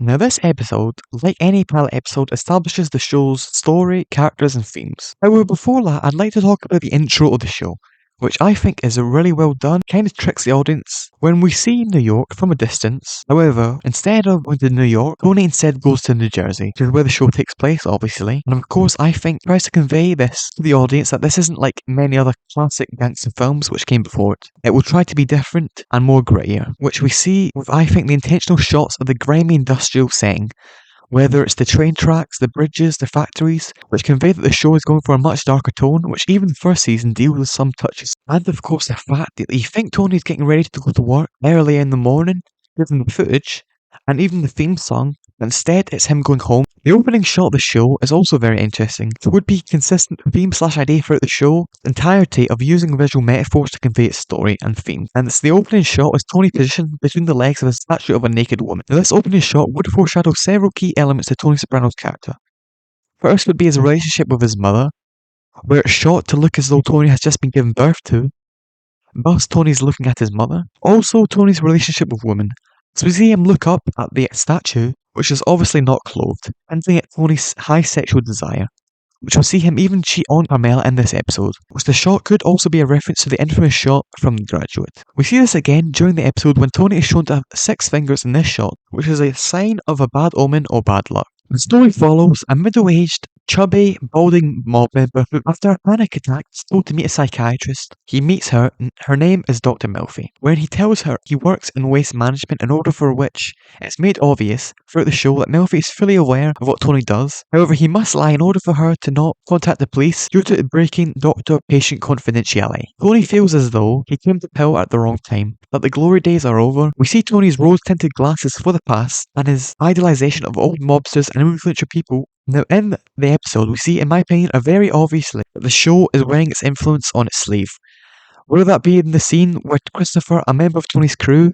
Now this episode, like any pilot episode, establishes the show's story, characters and themes. However, before that, I'd like to talk about the intro of the show, which I think is really well done, kind of tricks the audience. When we see New York from a distance, however, instead of going to New York, Tony instead goes to New Jersey, which is where the show takes place, obviously. And of course, I think tries to convey this to the audience that this isn't like many other classic gangster films which came before it. It will try to be different and more grittier, which we see with, I think, the intentional shots of the grimy industrial setting. Whether it's the train tracks, the bridges, the factories, which convey that the show is going for a much darker tone, which even the first season deals with some touches. And of course the fact that you think Tony's getting ready to go to work early in the morning, given the footage, and even the theme song, but instead it's him going home. The opening shot of the show is also very interesting. It would be consistent theme/idea throughout the show, the entirety of using visual metaphors to convey its story and theme. And it's the opening shot is Tony positioned between the legs of a statue of a naked woman. Now this opening shot would foreshadow several key elements to Tony Soprano's character. First would be his relationship with his mother, where it's shot to look as though Tony has just been given birth to. Thus Tony's looking at his mother. Also Tony's relationship with women. So we see him look up at the statue, which is obviously not clothed, hinting at Tony's high sexual desire, which will see him even cheat on Carmela in this episode, which the shot could also be a reference to the infamous shot from The Graduate. We see this again during the episode when Tony is shown to have 6 fingers in this shot, which is a sign of a bad omen or bad luck. The story follows a middle-aged, chubby, balding mob member who, after a panic attack, is told to meet a psychiatrist. He meets her, and her name is Dr. Melfi, wherein he tells her he works in waste management, in order for which it's made obvious throughout the show that Melfi is fully aware of what Tony does. However, he must lie in order for her to not contact the police due to breaking doctor-patient confidentiality. Tony feels as though he came to pill at the wrong time, that the glory days are over. We see Tony's rose-tinted glasses for the past and his idealization of old mobsters and influential people. Now in the episode we see, in my opinion, very obviously that the show is wearing its influence on its sleeve. Whether that be in the scene where Christopher, a member of Tony's crew,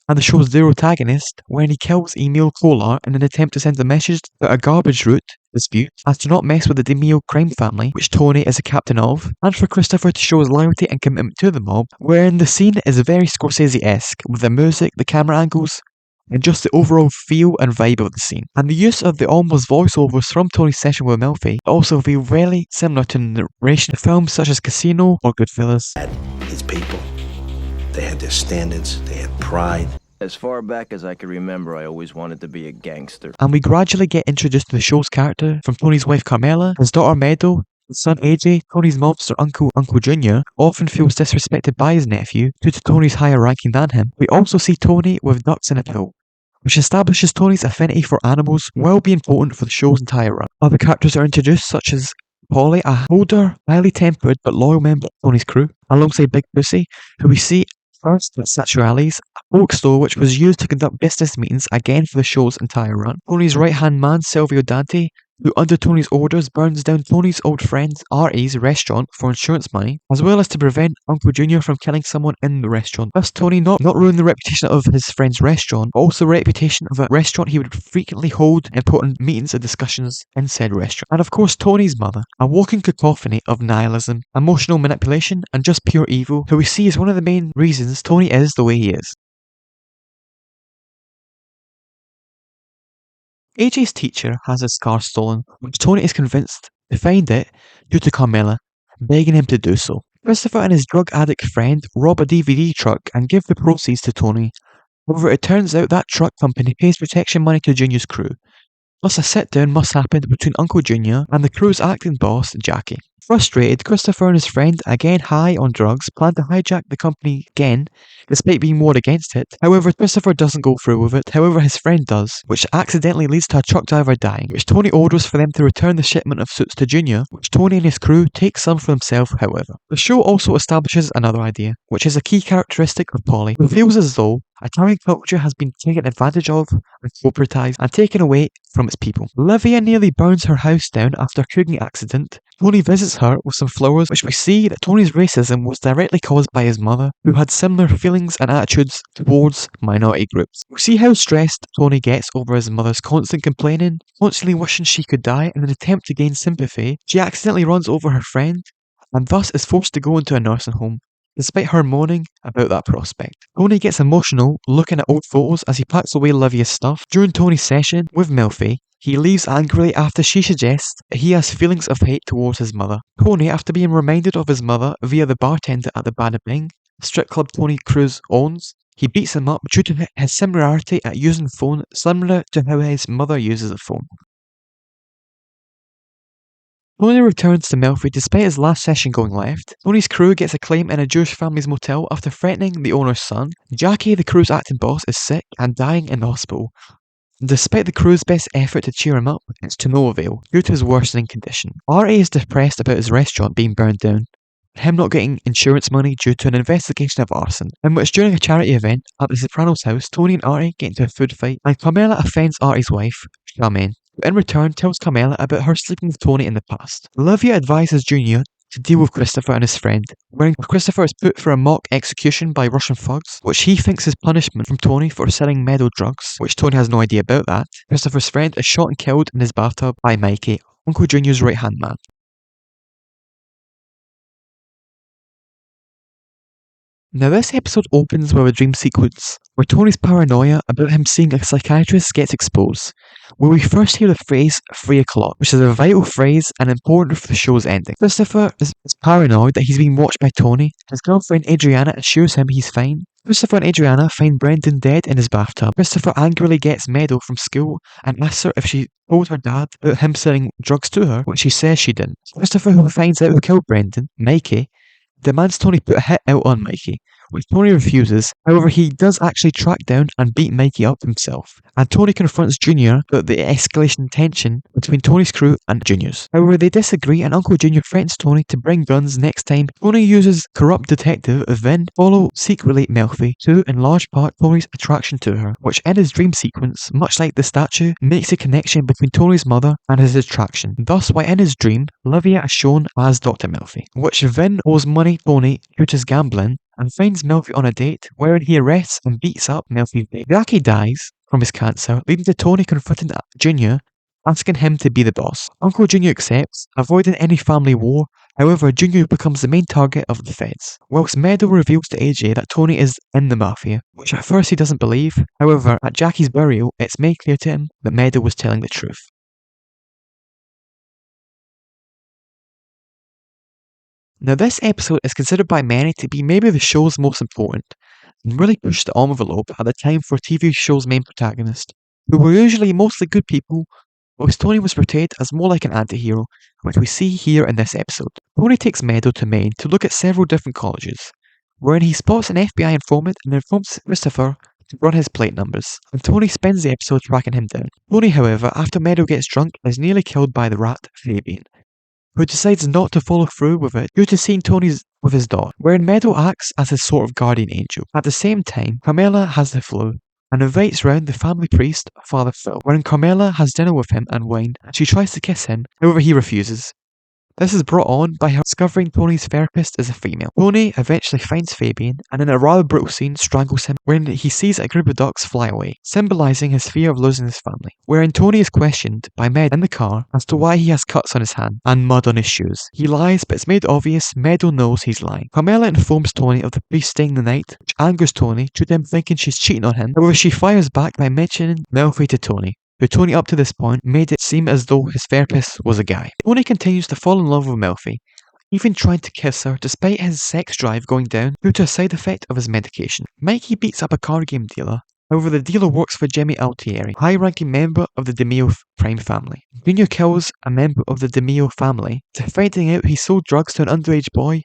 and the show's protagonist, when he kills Emil Kolar in an attempt to send a message that a garbage route dispute as to not mess with the DeMille crime family, which Tony is a captain of, and for Christopher to show his loyalty and commitment to the mob, wherein the scene is very Scorsese-esque, with the music, the camera angles, and just the overall feel and vibe of the scene. And the use of the almost voiceovers from Tony's session with Melfi also feel really similar to narration of films such as Casino or Goodfellas. His people, they had their standards, they had pride. As far back as I can remember, I always wanted to be a gangster. And we gradually get introduced to the show's character, from Tony's wife Carmela, his daughter Meadow, his son AJ. Tony's mobster uncle Jr. often feels disrespected by his nephew due to Tony's higher ranking than him. We also see Tony with ducks in a pill, which establishes Tony's affinity for animals will be important for the show's entire run. Other characters are introduced, such as Polly, a older, highly tempered but loyal member of Tony's crew, alongside Big Pussy, who we see first at Satchurali's, a bookstore which was used to conduct business meetings again for the show's entire run. Tony's right-hand man, Silvio Dante, who under Tony's orders burns down Tony's old friend Artie's restaurant for insurance money, as well as to prevent Uncle Junior from killing someone in the restaurant. Thus Tony not ruin the reputation of his friend's restaurant, but also the reputation of a restaurant he would frequently hold important meetings and discussions in said restaurant. And of course Tony's mother, a walking cacophony of nihilism, emotional manipulation, and just pure evil, who we see as one of the main reasons Tony is the way he is. AJ's teacher has his car stolen, which Tony is convinced to find it due to Carmela begging him to do so. Christopher and his drug addict friend rob a DVD truck and give the proceeds to Tony. However, it turns out that truck company pays protection money to Junior's crew. Thus a sit-down must happen between Uncle Junior and the crew's acting boss, Jackie. Frustrated, Christopher and his friend, again high on drugs, plan to hijack the company again, despite being warned against it. However, Christopher doesn't go through with it, however his friend does, which accidentally leads to a truck driver dying, which Tony orders for them to return the shipment of suits to Junior, which Tony and his crew take some for himself, however. The show also establishes another idea, which is a key characteristic of Polly, who feels as though Italian culture has been taken advantage of and corporatized and taken away from its people. Livia nearly burns her house down after a cooking accident. Tony visits her with some flowers, which we see that Tony's racism was directly caused by his mother, who had similar feelings and attitudes towards minority groups. We see how stressed Tony gets over his mother's constant complaining, constantly wishing she could die. In an attempt to gain sympathy, she accidentally runs over her friend, and thus is forced to go into a nursing home, despite her moaning about that prospect. Tony gets emotional looking at old photos as he packs away Livia's stuff. During Tony's session with Melfi, he leaves angrily after she suggests that he has feelings of hate towards his mother. Tony, after being reminded of his mother via the bartender at the Bada Bing, strip club Tony Cruz owns, he beats him up due to his similarity at using the phone similar to how his mother uses the phone. Tony returns to Melfi despite his last session going left. Tony's crew gets a claim in a Jewish family's motel after threatening the owner's son. Jackie, the crew's acting boss, is sick and dying in the hospital. Despite the crew's best effort to cheer him up, it's to no avail due to his worsening condition. Artie is depressed about his restaurant being burned down, him not getting insurance money due to an investigation of arson, in which during a charity event at the Sopranos house, Tony and Artie get into a food fight, and Carmela offends Artie's wife, Charmaine, who in return tells Carmela about her sleeping with Tony in the past. Olivia advises Junior to deal with Christopher and his friend, wherein Christopher is put for a mock execution by Russian thugs, which he thinks is punishment from Tony for selling meadow drugs, which Tony has no idea about that. Christopher's friend is shot and killed in his bathtub by Mikey, Uncle Junior's right-hand man. Now this episode opens with a dream sequence, where Tony's paranoia about him seeing a psychiatrist gets exposed, where we first hear the phrase 3 o'clock, which is a vital phrase and important for the show's ending. Christopher is paranoid that he's being watched by Tony. His girlfriend Adriana assures him he's fine. Christopher and Adriana find Brendan dead in his bathtub. Christopher angrily gets Meadow from school and asks her if she told her dad about him selling drugs to her, which she says she didn't. Christopher, who finds out who killed Brendan, Mikey, demands Tony put a hit out on Mikey, which Tony refuses. However, he does actually track down and beat Mikey up himself, and Tony confronts Junior about the escalation tension between Tony's crew and Junior's. However, they disagree and Uncle Junior threatens Tony to bring guns next time. Tony uses corrupt detective Vin to follow secretly Melfi to, in large part, Tony's attraction to her, which in his dream sequence, much like the statue, makes a connection between Tony's mother and his attraction. Thus, why in his dream, Livia is shown as Dr. Melfi, which Vin owes money Tony due to his gambling, and finds Melfi on a date, wherein he arrests and beats up Melfi's date. Jackie dies from his cancer, leading to Tony confronting Junior, asking him to be the boss. Uncle Junior accepts, avoiding any family war. However, Junior becomes the main target of the feds, whilst Meadow reveals to AJ that Tony is in the mafia, which at first he doesn't believe. However, at Jackie's burial, it's made clear to him that Meadow was telling the truth. Now this episode is considered by many to be maybe the show's most important, and really pushed the envelope at the time for a TV show's main protagonist, who were usually mostly good people, whilst Tony was portrayed as more like an anti-hero, which we see here in this episode. Tony takes Meadow to Maine to look at several different colleges, wherein he spots an FBI informant and informs Christopher to run his plate numbers, and Tony spends the episode tracking him down. Tony, however, after Meadow gets drunk, is nearly killed by the rat, Fabian, who decides not to follow through with it due to seeing Tony's with his dog, wherein Meadow acts as his sort of guardian angel. At the same time, Carmela has the flu and invites round the family priest, Father Phil, wherein Carmela has dinner with him and wine, and she tries to kiss him, however he refuses. This is brought on by her discovering Tony's therapist is a female. Tony eventually finds Fabian and in a rather brutal scene strangles him when he sees a group of ducks fly away, symbolising his fear of losing his family, wherein Tony is questioned by Med in the car as to why he has cuts on his hand and mud on his shoes. He lies, but it's made obvious Meadow knows he's lying. Carmela informs Tony of the priest staying the night, which angers Tony due to him thinking she's cheating on him. However, she fires back by mentioning Melfi to Tony, who Tony up to this point made it seem as though his therapist was a guy. Tony continues to fall in love with Melfi, even trying to kiss her despite his sex drive going down due to a side effect of his medication. Mikey beats up a card game dealer. However, the dealer works for Jimmy Altieri, a high-ranking member of the DeMio crime family. Junior kills a member of the DeMio family to finding out he sold drugs to an underage boy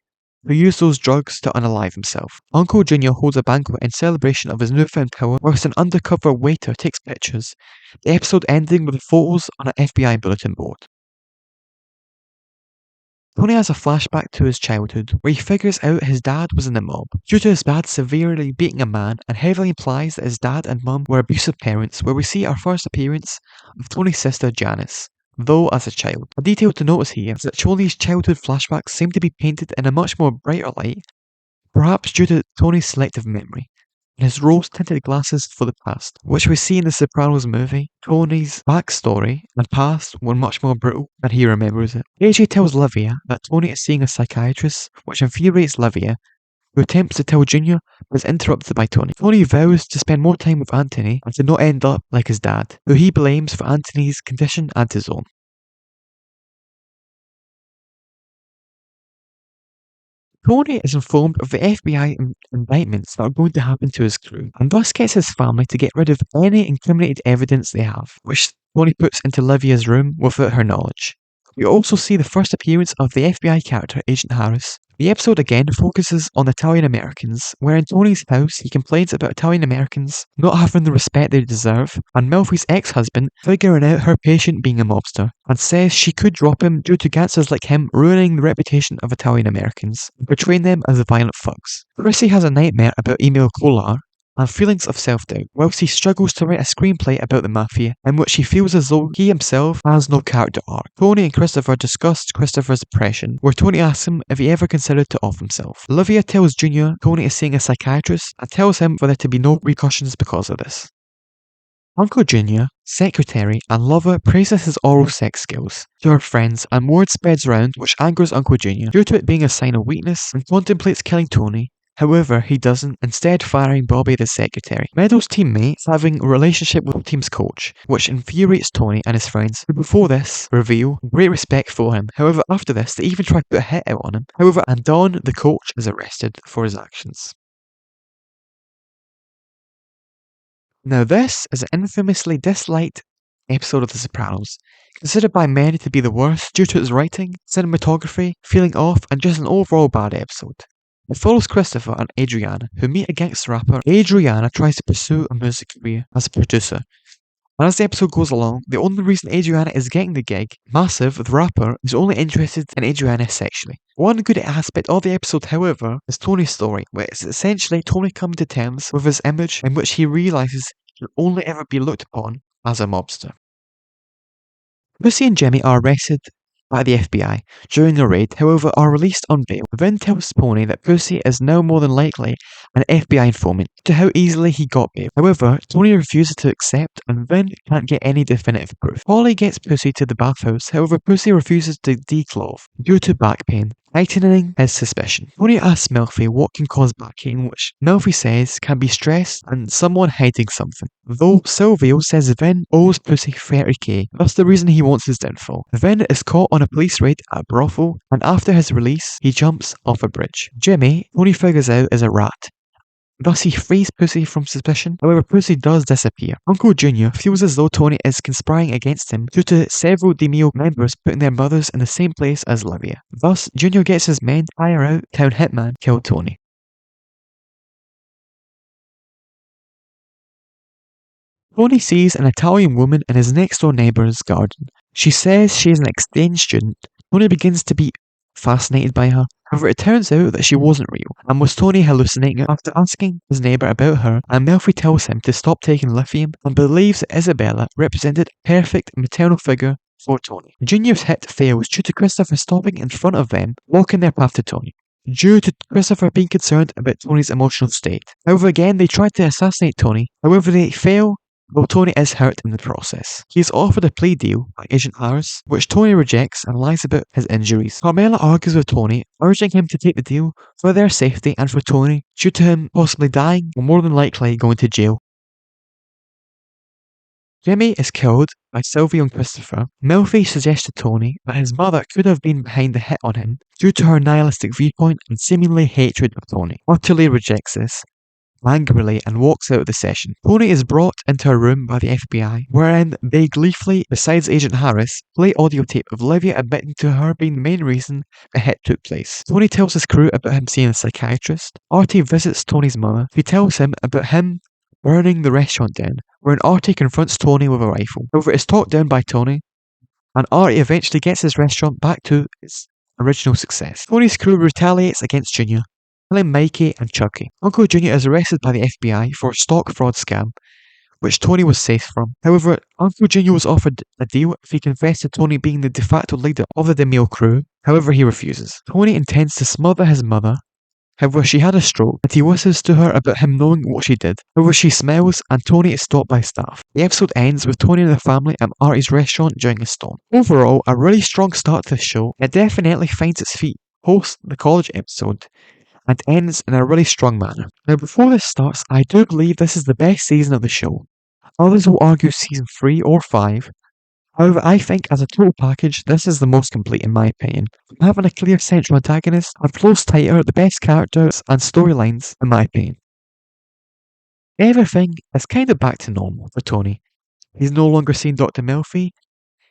who used those drugs to unalive himself. Uncle Junior holds a banquet in celebration of his newfound power, whilst an undercover waiter takes pictures, the episode ending with photos on an FBI bulletin board. Tony has a flashback to his childhood, where he figures out his dad was in the mob, due to his dad severely beating a man, and heavily implies that his dad and mum were abusive parents, where we see our first appearance of Tony's sister Janice, though as a child. A detail to notice here is that Tony's childhood flashbacks seem to be painted in a much more brighter light, perhaps due to Tony's selective memory, and his rose-tinted glasses for the past, which we see in the Sopranos movie. Tony's backstory and past were much more brutal than he remembers it. AJ tells Livia that Tony is seeing a psychiatrist, which infuriates Livia, who attempts to tell Junior but is interrupted by Tony. Tony vows to spend more time with Anthony and to not end up like his dad, who he blames for Anthony's condition and his own. Tony is informed of the FBI indictments that are going to happen to his crew, and thus gets his family to get rid of any incriminated evidence they have, which Tony puts into Livia's room without her knowledge. We also see the first appearance of the FBI character Agent Harris. The episode again focuses on Italian Americans, where in Tony's house he complains about Italian Americans not having the respect they deserve, and Melfi's ex-husband figuring out her patient being a mobster, and says she could drop him due to gangsters like him ruining the reputation of Italian Americans, and portraying them as violent thugs. Chrissy has a nightmare about Emil Kolar, and feelings of self-doubt, whilst he struggles to write a screenplay about the mafia, in which he feels as though he himself has no character arc. Tony and Christopher discuss Christopher's depression, where Tony asks him if he ever considered to off himself. Olivia tells Junior Tony is seeing a psychiatrist, and tells him for there to be no repercussions because of this. Uncle Junior, secretary, and lover praises his oral sex skills to her friends, and word spreads around which angers Uncle Junior due to it being a sign of weakness, and contemplates killing Tony. However, he doesn't, instead firing Bobby the secretary. Meadows' teammate is having a relationship with the team's coach, which infuriates Tony and his friends, who before this reveal great respect for him. However, after this, they even try to put a hit out on him. However, and Don, the coach, is arrested for his actions. Now this is an infamously disliked episode of The Sopranos, considered by many to be the worst due to its writing, cinematography, feeling off, and just an overall bad episode. It follows Christopher and Adriana, who meet a gangster rapper. Adriana tries to pursue a music career as a producer. And as the episode goes along, the only reason Adriana is getting the gig, Massive, the rapper, is only interested in Adriana sexually. One good aspect of the episode, however, is Tony's story, where it's essentially Tony coming to terms with his image, in which he realises he'll only ever be looked upon as a mobster. Lucy and Jimmy are arrested by the FBI during a raid, however are released on bail. Vin tells Tony that Pussy is now more than likely an FBI informant due to how easily he got bail. However, Tony refuses to accept and Vin can't get any definitive proof. Polly gets Pussy to the bathhouse, however Pussy refuses to declothe due to back pain, heightening his suspicion. Tony asks Melfi what can cause back pain, which Melfi says can be stress and someone hiding something. Though Silvio says Vin owes Pussy 30k, that's the reason he wants his downfall. Vin is caught on a police raid at a brothel, and after his release, he jumps off a bridge. Jimmy, Tony figures out, is a rat. Thus he frees Pussy from suspicion, however Pussy does disappear. Uncle Junior feels as though Tony is conspiring against him due to several Demio members putting their mothers in the same place as Livia. Thus, Junior gets his men to hire out town hitman kill Tony. Tony sees an Italian woman in his next door neighbour's garden. She says she is an exchange student. Tony begins to be fascinated by her. However, it turns out that she wasn't real, and was Tony hallucinating after asking his neighbour about her, and Melfi tells him to stop taking lithium and believes that Isabella represented a perfect maternal figure for Tony. Junior's hit fails due to Christopher stopping in front of them, blocking their path to Tony, due to Christopher being concerned about Tony's emotional state. However, again, they try to assassinate Tony. However, they fail, though Tony is hurt in the process. He is offered a plea deal by Agent Harris, which Tony rejects and lies about his injuries. Carmela argues with Tony, urging him to take the deal for their safety and for Tony, due to him possibly dying or more than likely going to jail. Jimmy is killed by Sylvie and Christopher. Melfi suggests to Tony that his mother could have been behind the hit on him due to her nihilistic viewpoint and seemingly hatred of Tony. Utterly rejects this angrily and walks out of the session. Tony is brought into a room by the FBI, wherein they gleefully, besides Agent Harris, play audio tape of Livia admitting to her being the main reason the hit took place. Tony tells his crew about him seeing a psychiatrist. Artie visits Tony's mother, who tells him about him burning the restaurant down, wherein Artie confronts Tony with a rifle. However, it's talked down by Tony, and Artie eventually gets his restaurant back to its original success. Tony's crew retaliates against Junior, killing Mikey and Chucky. Uncle Junior is arrested by the FBI for a stock fraud scam, which Tony was safe from. However, Uncle Junior was offered a deal if he confessed to Tony being the de facto leader of the DeMille crew. However, he refuses. Tony intends to smother his mother. However, she had a stroke, and he whispers to her about him knowing what she did. However, she smells, and Tony is stopped by staff. The episode ends with Tony and the family at Artie's restaurant during a storm. Overall, a really strong start to the show. It definitely finds its feet post the college episode, and ends in a really strong manner. Now, before this starts, I do believe this is the best season of the show. Others will argue season 3 or 5. However, I think as a total package, this is the most complete in my opinion. From having a clear central antagonist, and flows tighter, the best characters and storylines in my opinion. Everything is kind of back to normal for Tony. He's no longer seeing Dr. Melfi.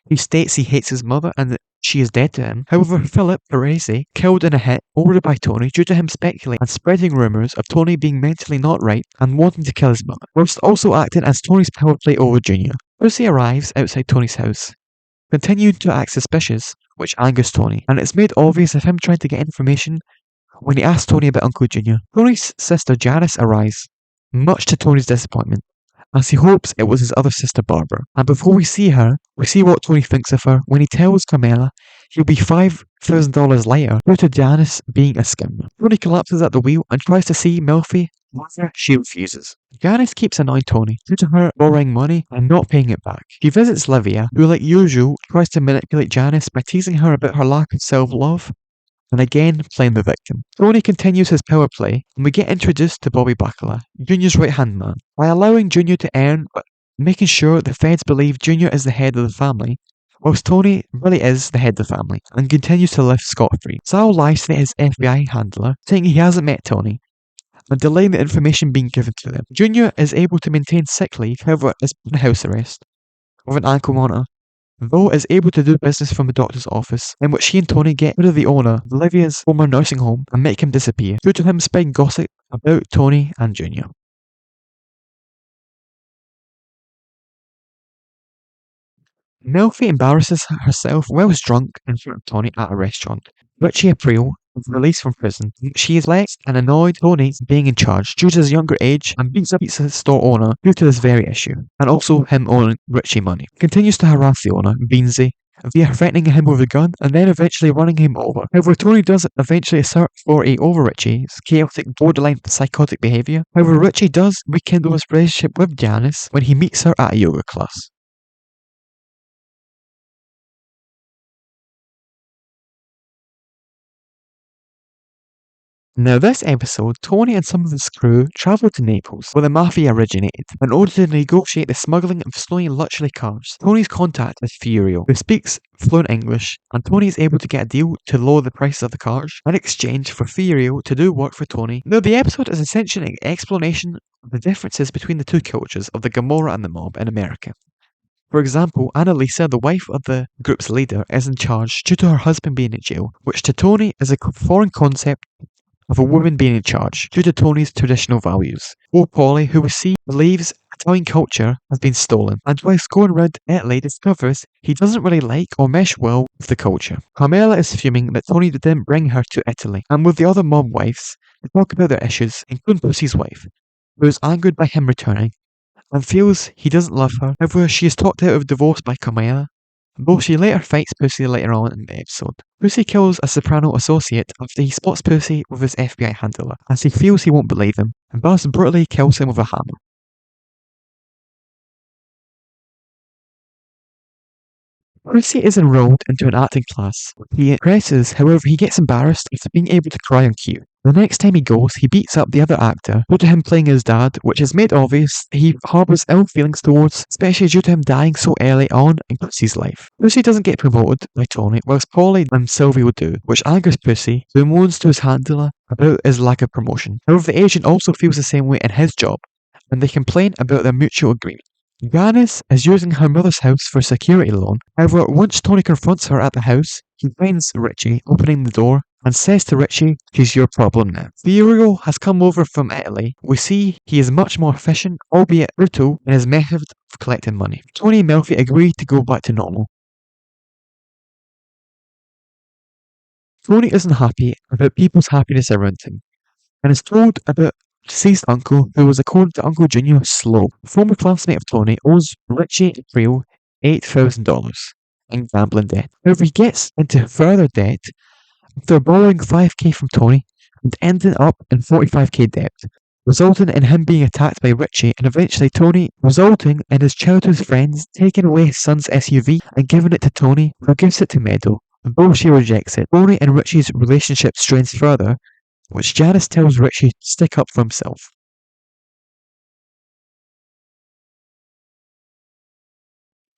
He states he hates his mother and that she is dead to him. However, Philip Perese, killed in a hit ordered by Tony due to him speculating and spreading rumours of Tony being mentally not right and wanting to kill his mother, whilst also acting as Tony's power play over Junior. Percy arrives outside Tony's house, continuing to act suspicious, which angers Tony, and it's made obvious of him trying to get information when he asks Tony about Uncle Junior. Tony's sister Janice arrives, much to Tony's disappointment, as he hopes it was his other sister Barbara. And before we see her, we see what Tony thinks of her when he tells Carmela he'll be $5,000 later due to Janice being a scammer. Tony collapses at the wheel and tries to see Melfi. However, she refuses. Janice keeps annoying Tony due to her borrowing money and not paying it back. He visits Livia, who like usual tries to manipulate Janice by teasing her about her lack of self-love and again playing the victim. Tony continues his power play, and we get introduced to Bobby Bacala, Junior's right-hand man, by allowing Junior to earn but making sure the feds believe Junior is the head of the family, whilst Tony really is the head of the family, and continues to live scot-free. Sal lies to his FBI handler, saying he hasn't met Tony, and delaying the information being given to them. Junior is able to maintain sick leave, however is put in house arrest, with an ankle monitor, though is able to do business from the doctor's office, in which he and Tony get rid of the owner of Livia's former nursing home and make him disappear, due to him spreading gossip about Tony and Junior. Melfi embarrasses herself whilst drunk in front of Tony at a restaurant. Richie April is released from prison. She is left and annoyed Tony being in charge due to his younger age and beats up pizza store owner due to this very issue, and also him owing Richie money. Continues to harass the owner, Beansy, via threatening him with a gun and then eventually running him over. However, Tony does eventually assert authority over Richie's chaotic, borderline psychotic behaviour. However, Richie does rekindle his relationship with Janice when he meets her at a yoga class. Now this episode, Tony and some of his crew travel to Naples, where the Mafia originated, in order to negotiate the smuggling of stolen luxury cars. Tony's contact is Furio, who speaks fluent English, and Tony is able to get a deal to lower the price of the cars, in exchange for Furio to do work for Tony. Now the episode is essentially an explanation of the differences between the two cultures of the Gomorrah and the mob in America. For example, Annalisa, the wife of the group's leader, is in charge due to her husband being in jail, which to Tony is a foreign concept of a woman being in charge due to Tony's traditional values. Or Polly, who we see believes Italian culture has been stolen, and whilst going around Italy discovers he doesn't really like or mesh well with the culture. Carmela is fuming that Tony didn't bring her to Italy, and with the other mob wives, they talk about their issues, including Pussy's wife, who is angered by him returning, and feels he doesn't love her. However, she is talked out of divorce by Carmela, though she later fights Pussy later on in the episode. Pussy kills a Soprano associate after he spots Pussy with his FBI handler, as he feels he won't believe him, and thus brutally kills him with a hammer. Pussy is enrolled into an acting class. He impresses, however he gets embarrassed after being able to cry on cue. The next time he goes, he beats up the other actor due to him playing his dad, which is made obvious he harbours ill feelings towards, especially due to him dying so early on in Pussy's life. Pussy doesn't get promoted by Tony, whilst Polly and Sylvie will do, which angers Pussy, who moans to his handler about his lack of promotion. However, the agent also feels the same way in his job, and they complain about their mutual agreement. Janice is using her mother's house for a security loan. However, once Tony confronts her at the house, he finds Richie opening the door and says to Richie, "She's your problem now." Furio has come over from Italy. We see he is much more efficient, albeit brutal, in his method of collecting money. Tony and Melfi agree to go back to normal. Tony isn't happy about people's happiness around him, and is told about deceased uncle, who was, according to Uncle Junior, slow. A former classmate of Tony owes Richie April $8,000 in gambling debt. However, he gets into further debt after borrowing $5,000 from Tony and ending up in $45,000 debt, resulting in him being attacked by Richie and eventually Tony, resulting in his childhood friends taking away his son's SUV and giving it to Tony, who gives it to Meadow. Though she rejects it, Tony and Richie's relationship strains further which Janice tells Richie to stick up for himself.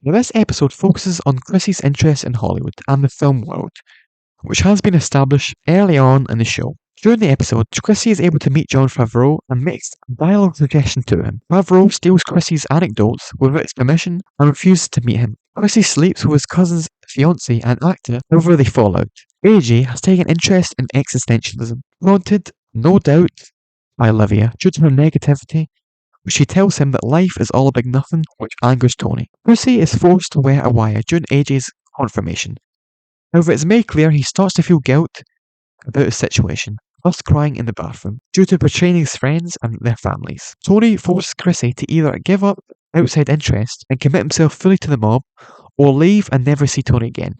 Now, this episode focuses on Chrissy's interest in Hollywood and the film world, which has been established early on in the show. During the episode, Chrissy is able to meet John Favreau and makes a dialogue suggestion to him. Favreau steals Chrissy's anecdotes without his permission and refuses to meet him. Chrissy sleeps with his cousin's fiancé and actor, however they fall out. AJ has taken interest in existentialism, prompted, no doubt, by Olivia due to her negativity, but she tells him that life is all a big nothing, which angers Tony. Chrissy is forced to wear a wire during AJ's confirmation. However, it's made clear he starts to feel guilt about his situation, thus crying in the bathroom, due to betraying his friends and their families. Tony forces Chrissy to either give up outside interest and commit himself fully to the mob, or leave and never see Tony again.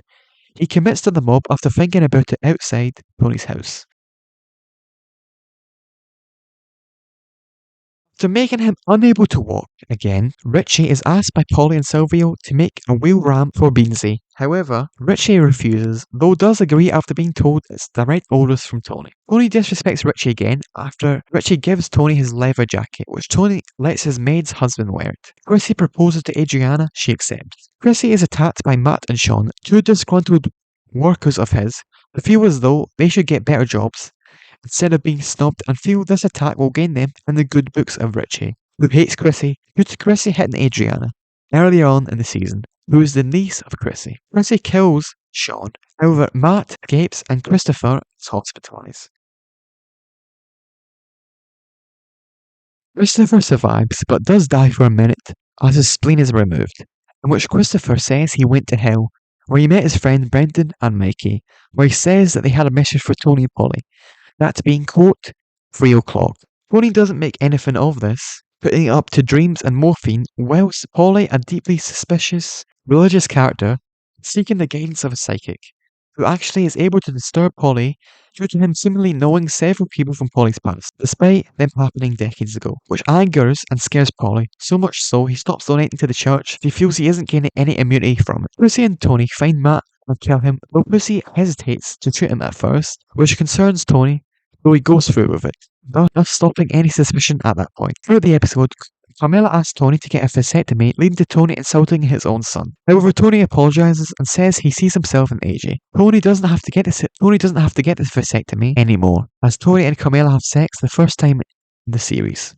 He commits to the mob after thinking about it outside Tony's house. After making him unable to walk again, Richie is asked by Polly and Silvio to make a wheel ramp for Beansy. However, Richie refuses, though does agree after being told it's direct orders from Tony. Tony disrespects Richie again after Richie gives Tony his leather jacket, which Tony lets his maid's husband wear it. Chrissy proposes to Adriana, she accepts. Chrissy is attacked by Matt and Sean, two disgruntled workers of his, who feel as though they should get better jobs instead of being snubbed, and feel this attack will gain them in the good books of Richie, who hates Chrissy due to Chrissy hitting Adriana earlier on in the season, who is the niece of Chrissy. Chrissy kills Sean, however Matt escapes and Christopher is hospitalized. Christopher survives but does die for a minute as his spleen is removed, in which Christopher says he went to hell, where he met his friend Brendan and Mikey, where he says that they had a message for Tony and Polly. That being, quote, 3 o'clock. Tony doesn't make anything of this, putting it up to dreams and morphine, whilst Polly, a deeply suspicious religious character, seeking the guidance of a psychic, who actually is able to disturb Polly due to him seemingly knowing several people from Polly's past, despite them happening decades ago, which angers and scares Polly, so much so he stops donating to the church. He feels he isn't gaining any immunity from it. Lucy and Tony find Matt and kill him, though Pussy hesitates to shoot him at first, which concerns Tony, though he goes through with it, thus stopping any suspicion at that point. Throughout the episode, Carmela asks Tony to get a vasectomy, leading to Tony insulting his own son. However, Tony apologizes and says he sees himself in AJ. Tony doesn't have to get this vasectomy anymore, as Tony and Carmela have sex the first time in the series.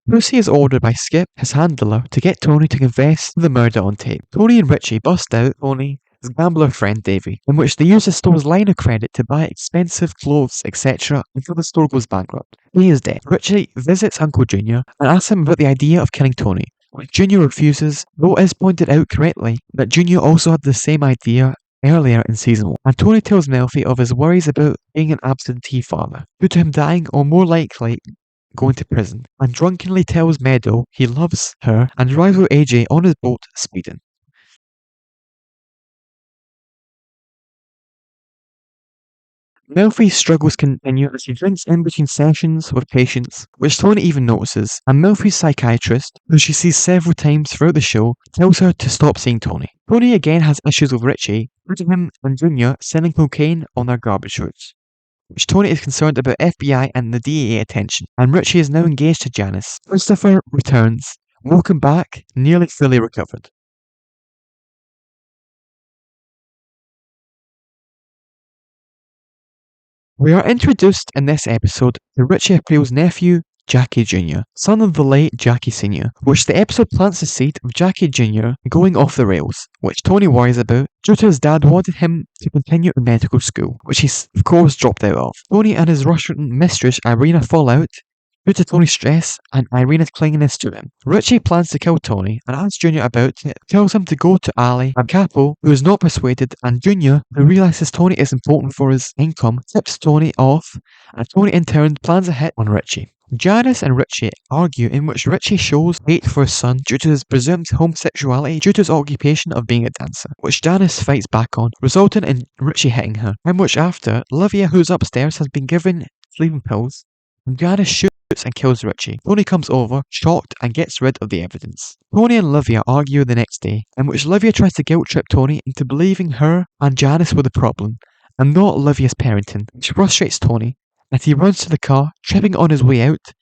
Lucy is ordered by Skip, his handler, to get Tony to confess to the murder on tape. Tony and Richie bust out Tony's gambler friend Davy, in which they use the store's line of credit to buy expensive clothes, etc., until the store goes bankrupt. He is dead. Richie visits Uncle Junior and asks him about the idea of killing Tony, which Junior refuses, though it is pointed out correctly that Junior also had the same idea earlier in season 1. And Tony tells Melfi of his worries about being an absentee father, due to him dying or more likely going to prison, and drunkenly tells Meadow he loves her and drives with AJ on his boat speeding. Melfi's struggles continue as he drinks in between sessions with patients, which Tony even notices, and Melfi's psychiatrist, who she sees several times throughout the show, tells her to stop seeing Tony. Tony again has issues with Richie, due to him and Junior selling cocaine on their garbage routes, which Tony is concerned about FBI and the DEA attention, and Richie is now engaged to Janice. Christopher returns, welcome back, nearly fully recovered. We are introduced in this episode to Richie April's nephew, Jackie Jr., son of the late Jackie Sr., which the episode plants the seed of Jackie Jr. going off the rails, which Tony worries about due to his dad wanted him to continue in medical school, which he of course dropped out of. Tony and his Russian mistress Irina fall out due to Tony's stress and Irina's clinginess to him. Richie plans to kill Tony and asks Junior about it, tells him to go to Ali, a capo who is not persuaded, and Junior, who realizes Tony is important for his income, tips Tony off, and Tony in turn plans a hit on Richie. Janice and Richie argue, in which Richie shows hate for his son due to his presumed homosexuality due to his occupation of being a dancer, which Janice fights back on, resulting in Richie hitting her, in which after, Olivia, who's upstairs, has been given sleeping pills, and Janice shoots and kills Richie. Tony comes over, shocked, and gets rid of the evidence. Tony and Olivia argue the next day, in which Olivia tries to guilt trip Tony into believing her and Janice were the problem, and not Olivia's parenting, which frustrates Tony, and he runs to the car, tripping on his way out,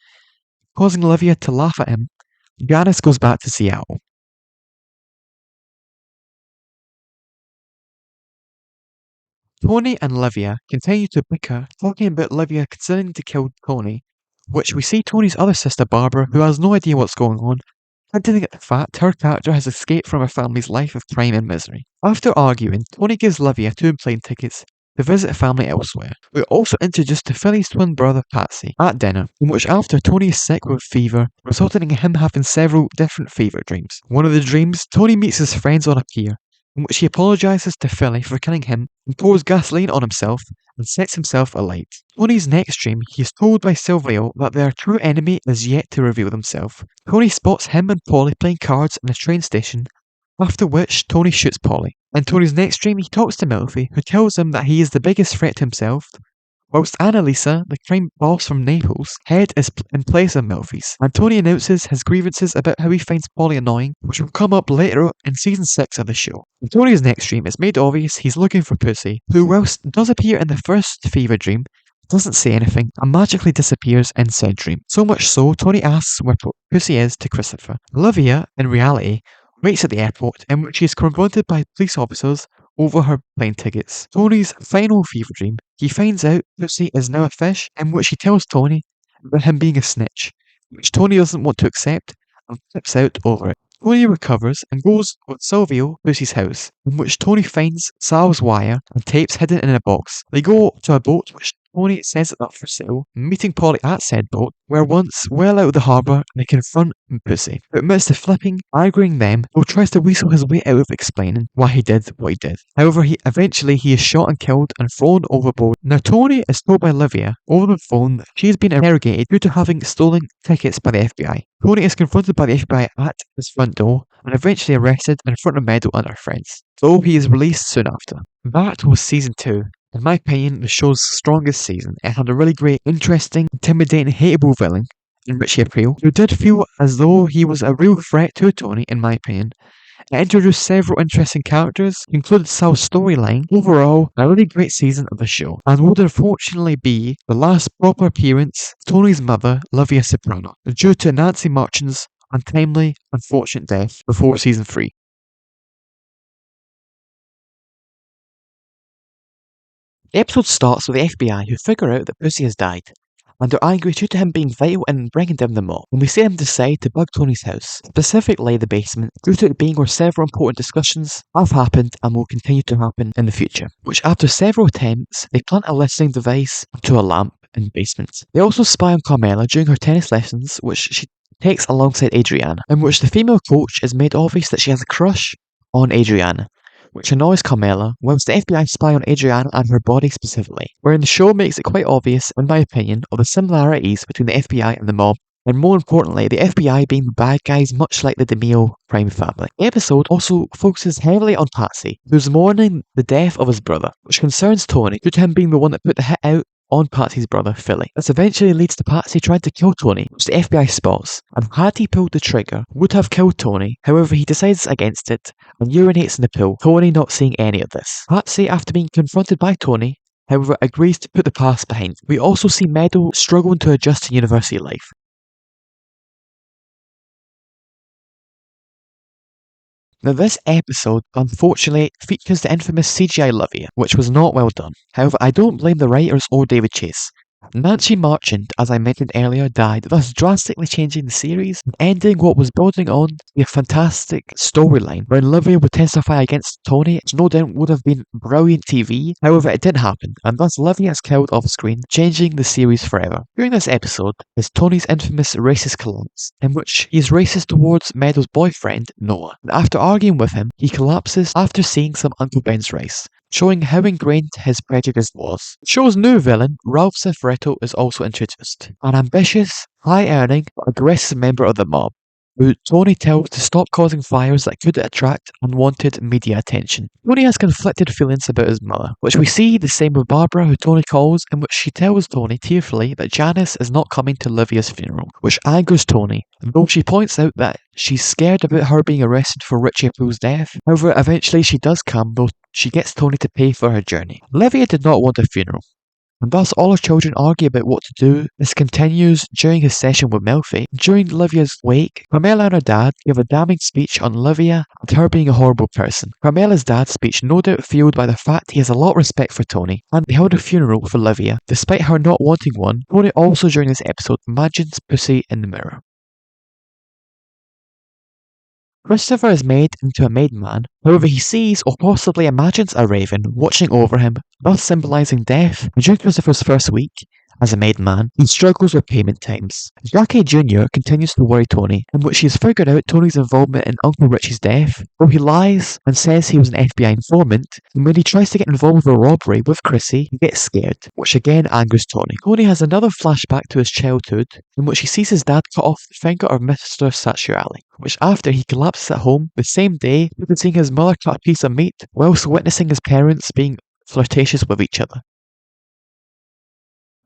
causing Olivia to laugh at him. Janice goes back to Seattle. Tony and Olivia continue to bicker, talking about Olivia considering to kill Tony, which we see Tony's other sister Barbara, who has no idea what's going on, hinting at the fact her character has escaped from her family's life of crime and misery. After arguing, Tony gives Olivia 2 plane tickets to visit family elsewhere. We're also introduced to Philly's twin brother Patsy at dinner, in which after Tony is sick with fever, resulting in him having several different fever dreams. One of the dreams, Tony meets his friends on a pier, in which he apologises to Philly for killing him and pours gasoline on himself and sets himself alight. Tony's next dream, he is told by Silvio that their true enemy is yet to reveal themselves. Tony spots him and Polly playing cards in a train station, after which Tony shoots Polly. In Tony's next dream, he talks to Melfi, who tells him that he is the biggest threat to himself, whilst Annalisa, the crime boss from Naples, head is in place of Melfi's, and Tony announces his grievances about how he finds Polly annoying, which will come up later in season 6 of the show. In Tony's next dream, it's made obvious he's looking for Pussy, who whilst does appear in the first fever dream, doesn't say anything, and magically disappears in said dream. So much so, Tony asks where Pussy is to Christopher. Olivia, in reality, waits at the airport, in which she is confronted by police officers over her plane tickets. Tony's final fever dream, he finds out Pussy is now a fish, in which he tells Tony about him being a snitch, which Tony doesn't want to accept and flips out over it. Tony recovers and goes with Silvio to Pussy's house, in which Tony finds Sal's wire and tapes hidden in a box. They go to a boat which Tony sets it up for sale, meeting Polly at said boat, where once well out of the harbour they confront Pussy, who admits to flipping, arguing them, though tries to weasel his way out of explaining why he did what he did. However, eventually he is shot and killed and thrown overboard. Now Tony is told by Olivia over the phone that she has been interrogated due to having stolen tickets by the FBI. Tony is confronted by the FBI at his front door and eventually arrested in front of Meadow and her friends, though he is released soon after. That was season 2. In my opinion, the show's strongest season. It had a really great, interesting, intimidating, hateable villain in Richie Aprile, who did feel as though he was a real threat to Tony, in my opinion. It introduced several interesting characters, included Sal's storyline. Overall, a really great season of the show, and would unfortunately be the last proper appearance of Tony's mother, Livia Soprano, due to Nancy Marchand's untimely, unfortunate death before season 3. The episode starts with the FBI who figure out that Pussy has died, and are angry due to him being vital in bringing down the mob, and we see him decide to bug Tony's house, specifically the basement, due to it being where several important discussions have happened and will continue to happen in the future, which after several attempts, they plant a listening device to a lamp in the basement. They also spy on Carmela during her tennis lessons, which she takes alongside Adriana, in which the female coach is made obvious that she has a crush on Adriana, which annoys Carmela, whilst the FBI spy on Adriana and her body specifically, wherein the show makes it quite obvious, in my opinion, of the similarities between the FBI and the mob, and more importantly, the FBI being the bad guys much like the DeMille crime family. The episode also focuses heavily on Patsy, who's mourning the death of his brother, which concerns Tony due to him being the one that put the hit out on Patsy's brother, Philly. This eventually leads to Patsy trying to kill Tony, which the FBI spots, and had he pulled the trigger, would have killed Tony. However, he decides against it, and urinates in the pool, Tony not seeing any of this. Patsy, after being confronted by Tony, however, agrees to put the past behind. We also see Meadow struggling to adjust to university life. Now this episode, unfortunately, features the infamous CGI Olivia, which was not well done. However, I don't blame the writers or David Chase. Nancy Marchand, as I mentioned earlier, died, thus drastically changing the series and ending what was building on to be a fantastic storyline where Olivia would testify against Tony, which no doubt would have been brilliant TV. However, it didn't happen, and thus Olivia is killed off screen, changing the series forever. During this episode is Tony's infamous racist collapse, in which he is racist towards Meadow's boyfriend, Noah. And after arguing with him, he collapses after seeing some Uncle Ben's rice, showing how ingrained his prejudice was. The show's new villain, Ralph Cifaretto, is also introduced, an ambitious, high-earning, but aggressive member of the mob. who Tony tells to stop causing fires that could attract unwanted media attention. Tony has conflicted feelings about his mother, which we see the same with Barbara, who Tony calls, in which she tells Tony tearfully that Janice is not coming to Livia's funeral, which angers Tony, though she points out that she's scared about her being arrested for Richie Poole's death. However, eventually she does come, though she gets Tony to pay for her journey. Livia did not want a funeral, and thus all her children argue about what to do. This continues during his session with Melfi. During Livia's wake, Carmela and her dad give a damning speech on Livia and her being a horrible person. Carmela's dad's speech no doubt fueled by the fact he has a lot of respect for Tony, and they held a funeral for Livia. Despite her not wanting one, Tony also during this episode imagines pussy in the mirror. Christopher is made into a made man, however he sees or possibly imagines a raven watching over him, thus symbolising death. During Christopher's first week as a made man, he struggles with payment times. Jackie Jr. continues to worry Tony, in which he has figured out Tony's involvement in Uncle Richie's death, though he lies and says he was an FBI informant, and when he tries to get involved with a robbery with Chrissy, he gets scared, which again angers Tony. Tony has another flashback to his childhood, in which he sees his dad cut off the finger of Mr. Sacciarelli, which after he collapses at home the same day, after seeing his mother cut a piece of meat, whilst witnessing his parents being flirtatious with each other.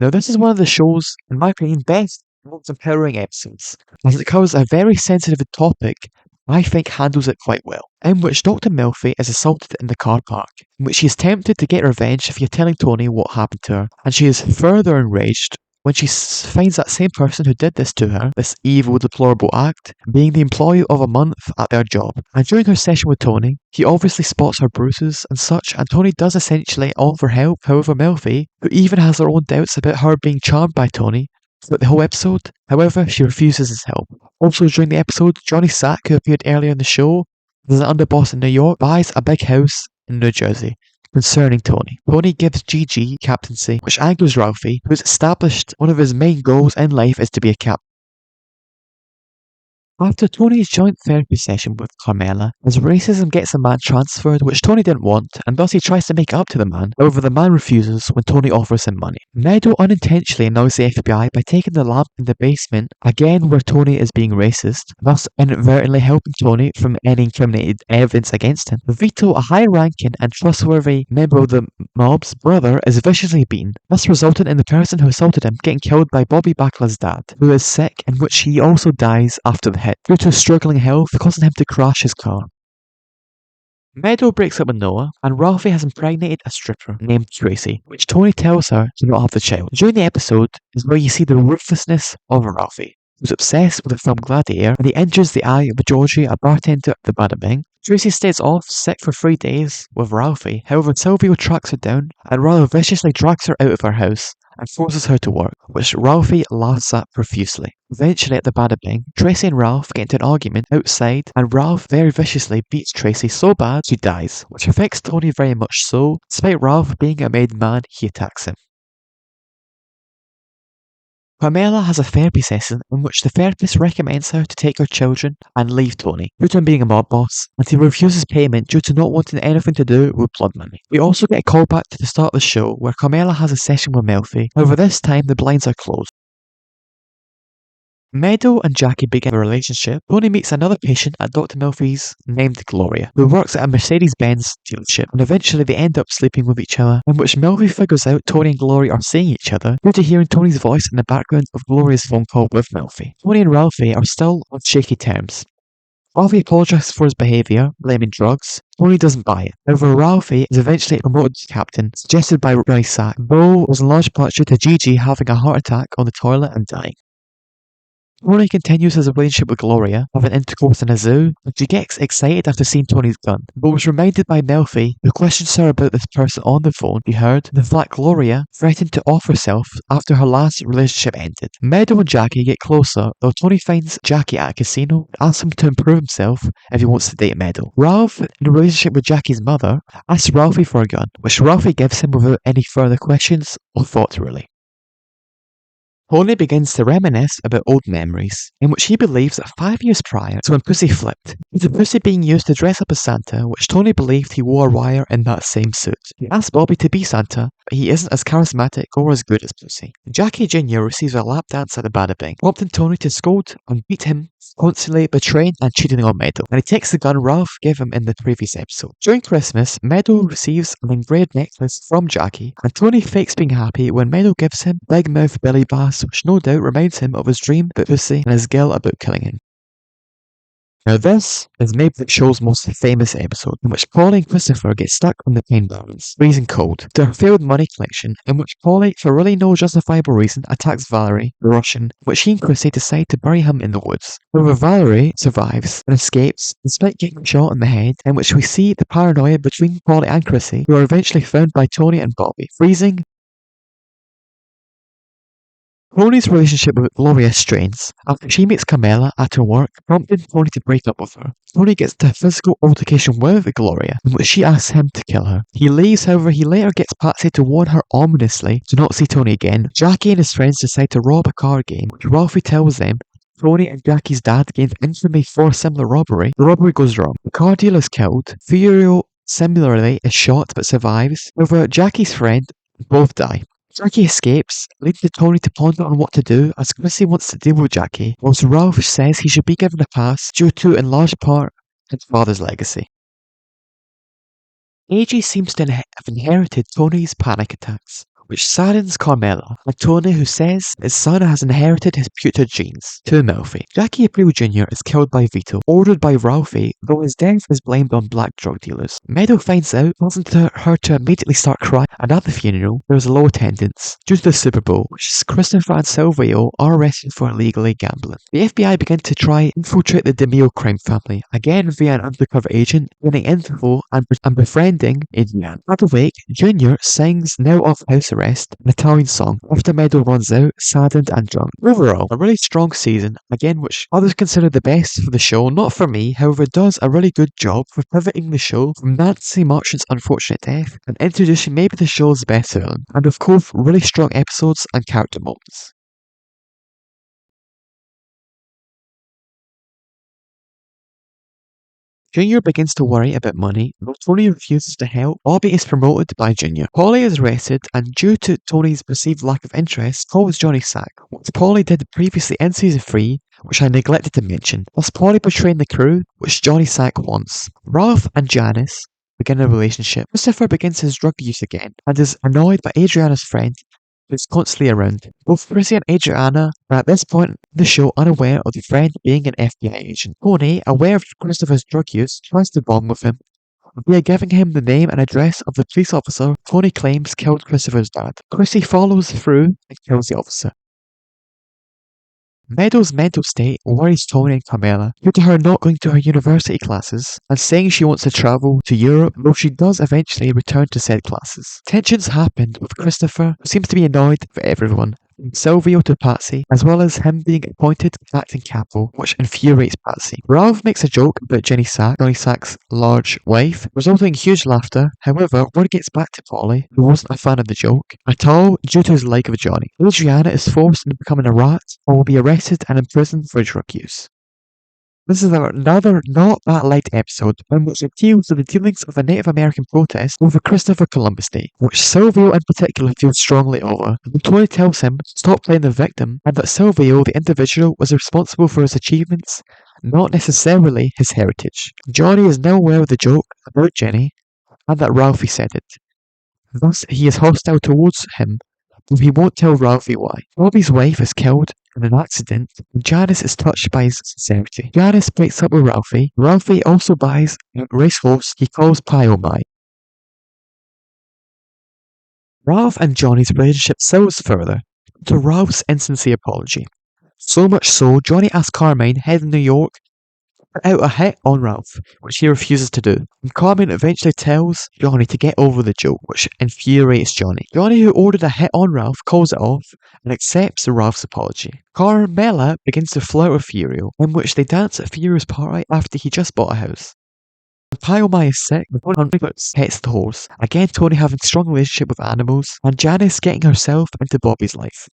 Now this is one of the show's, in my opinion, best, most empowering episodes, as it covers a very sensitive topic I think handles it quite well, in which Dr. Melfi is assaulted in the car park, in which she is tempted to get revenge via telling Tony what happened to her, and she is further enraged when she finds that same person who did this to her, this evil, deplorable act, being the employee of a month at their job. And during her session with Tony, he obviously spots her bruises and such, and Tony does essentially offer help. However, Melfi, who even has her own doubts about her being charmed by Tony throughout the whole episode, however, she refuses his help. Also during the episode, Johnny Sack, who appeared earlier in the show, as an underboss in New York, buys a big house in New Jersey. Concerning Tony, Tony gives Gigi captaincy, which angers Ralphie, who has established one of his main goals in life is to be a captain. After Tony's joint therapy session with Carmela, his racism gets the man transferred, which Tony didn't want, and thus he tries to make up to the man. However, the man refuses when Tony offers him money. Meadow unintentionally annoys the FBI by taking the lamp in the basement, again where Tony is being racist, thus inadvertently helping Tony from any incriminated evidence against him. Vito, a high-ranking and trustworthy member of the mob's brother, is viciously beaten, thus resulting in the person who assaulted him getting killed by Bobby Bacala's dad, who is sick, in which he also dies after the hit due to struggling health, causing him to crash his car. Meadow breaks up with Noah, and Ralphie has impregnated a stripper named Tracy, which Tony tells her to not have the child. During the episode is where you see the ruthlessness of Ralphie, who's obsessed with the film Gladiator, and he injures the eye of Georgie, a bartender at the Bada Bing. Tracy stays off sick for 3 days with Ralphie, however Silvio tracks her down and rather viciously drags her out of her house and forces her to work, which Ralphie laughs at profusely. Eventually at the Bada Bing, Tracy and Ralph get into an argument outside, and Ralph very viciously beats Tracy so bad she dies, which affects Tony very much so. Despite Ralph being a made man, he attacks him. Carmela has a therapy session in which the therapist recommends her to take her children and leave Tony, due to him being a mob boss, and he refuses payment due to not wanting anything to do with blood money. We also get a callback to the start of the show where Carmela has a session with Melfi, however this time the blinds are closed. Meadow and Jackie begin a relationship. Tony meets another patient at Dr. Melfi's named Gloria, who works at a Mercedes-Benz dealership, and eventually they end up sleeping with each other, in which Melfi figures out Tony and Gloria are seeing each other due to hearing Tony's voice in the background of Gloria's phone call with Melfi. Tony and Ralphie are still on shaky terms. Ralphie apologizes for his behaviour, blaming drugs. Tony doesn't buy it. However, Ralphie is eventually promoted to captain, suggested by Johnny Sack, though was in large part due to Gigi having a heart attack on the toilet and dying. Tony continues his relationship with Gloria, having intercourse in a zoo, and she gets excited after seeing Tony's gun, but was reminded by Melfi, who questions her about this person on the phone she heard, the fact Gloria threatened to off herself after her last relationship ended. Meadow and Jackie get closer, though Tony finds Jackie at a casino and asks him to improve himself if he wants to date Meadow. Ralph, in a relationship with Jackie's mother, asks Ralphie for a gun, which Ralphie gives him without any further questions or thought really. Tony begins to reminisce about old memories, in which he believes that 5 years prior to when Pussy flipped, with the Pussy being used to dress up as Santa, which Tony believed he wore a wire in that same suit. He asks Bobby to be Santa, but he isn't as charismatic or as good as Pussy. Jackie Jr. receives a lap dance at the Bada Bing, prompting Tony to scold and beat him constantly betraying and cheating on Meadow, and he takes the gun Ralph gave him in the previous episode. During Christmas, Meadow receives an engraved necklace from Jackie, and Tony fakes being happy when Meadow gives him Big Mouth Billy Bass, which no doubt reminds him of his dream about pussy and his guilt about killing him. Now this is maybe the show's most famous episode, in which Polly and Christopher get stuck on the Pine Barrens, freezing cold, to a failed money collection, in which Polly, for really no justifiable reason, attacks Valerie, the Russian, which he and Chrissy decide to bury him in the woods. However, Valerie survives and escapes, despite getting shot in the head, in which we see the paranoia between Polly and Chrissy, who are eventually found by Tony and Bobby, freezing. Tony's relationship with Gloria strains after she meets Carmela at her work, prompting Tony to break up with her. Tony gets into a physical altercation with Gloria, in which she asks him to kill her. He leaves, however, he later gets Patsy to warn her ominously to not see Tony again. Jackie and his friends decide to rob a card game, which Ralphie tells them Tony and Jackie's dad gained infamy for a similar robbery. The robbery goes wrong. The car dealer is killed. Furio similarly is shot but survives. However, Jackie's friend both die. Jackie escapes, leading to Tony to ponder on what to do as Chrissy wants to deal with Jackie, whilst Ralph says he should be given a pass due to, in large part, his father's legacy. AJ seems to have inherited Tony's panic attacks, which saddens Carmela, and Tony, who says his son has inherited his putrid genes, to Melfi. Jackie Aprile Jr. is killed by Vito, ordered by Ralphie, though his death is blamed on black drug dealers. Meadow finds out, causing her to immediately start crying, and at the funeral, there is a low attendance due to the Super Bowl, which Christopher and Silvio are arrested for illegally gambling. The FBI begin to try and infiltrate the DeMille crime family, again via an undercover agent, gaining info and befriending Adrian. At the wake, Jr. sings Now Off House Arrest, an Italian song, after Meadow runs out, saddened and drunk. Overall, a really strong season, again which others consider the best for the show, not for me, however it does a really good job for pivoting the show from Nancy Marchant's unfortunate death and introducing maybe the show's best villain, and of course really strong episodes and character moments. Junior begins to worry about money, but Tony refuses to help. Bobby is promoted by Junior. Polly is arrested, and due to Tony's perceived lack of interest, calls Johnny Sack, what Polly did previously in season 3, which I neglected to mention, thus Polly betraying the crew, which Johnny Sack wants. Ralph and Janice begin a relationship. Christopher begins his drug use again, and is annoyed by Adriana's friend, who's constantly around. Both Chrissy and Adriana are at this point in the show unaware of the friend being an FBI agent. Tony, aware of Christopher's drug use, tries to bond with him via giving him the name and address of the police officer Tony claims killed Christopher's dad. Chrissy follows through and kills the officer. Meadow's mental state worries Tony and Carmela due to her not going to her university classes and saying she wants to travel to Europe, though she does eventually return to said classes. Tensions happen with Christopher, who seems to be annoyed with everyone, from Silvio to Patsy, as well as him being appointed acting capo, which infuriates Patsy. Ralph makes a joke about Johnny Sack's large wife, resulting in huge laughter. However, word gets back to Polly, who wasn't a fan of the joke at all due to his like of Johnny. Adriana is forced into becoming a rat and will be arrested and imprisoned for drug use. This is another not that light episode in which it deals with the dealings of a Native American protest over Christopher Columbus Day, which Silvio in particular feels strongly over. And Tony tells him to stop playing the victim and that Silvio, the individual, was responsible for his achievements, not necessarily his heritage. Johnny is now aware of the joke about Jenny and that Ralphie said it. Thus, he is hostile towards him, but he won't tell Ralphie why. Bobby's wife is killed in an accident, and Janice is touched by his sincerity. Janice breaks up with Ralphie. Ralphie also buys a racehorse he calls Pyomai. Ralph and Johnny's relationship sours further to Ralph's insincere apology. So much so, Johnny asks Carmine, head in New York, to put out a hit on Ralph, which he refuses to do. And Carmine eventually tells Johnny to get over the joke, which infuriates Johnny. Johnny, who ordered a hit on Ralph, calls it off and accepts Ralph's apology. Carmela begins to flirt with Furio, in which they dance at Furio's party after he just bought a house. Pyomai is sick, but Tony pets the horse. Again, Tony having a strong relationship with animals, and Janice getting herself into Bobby's life.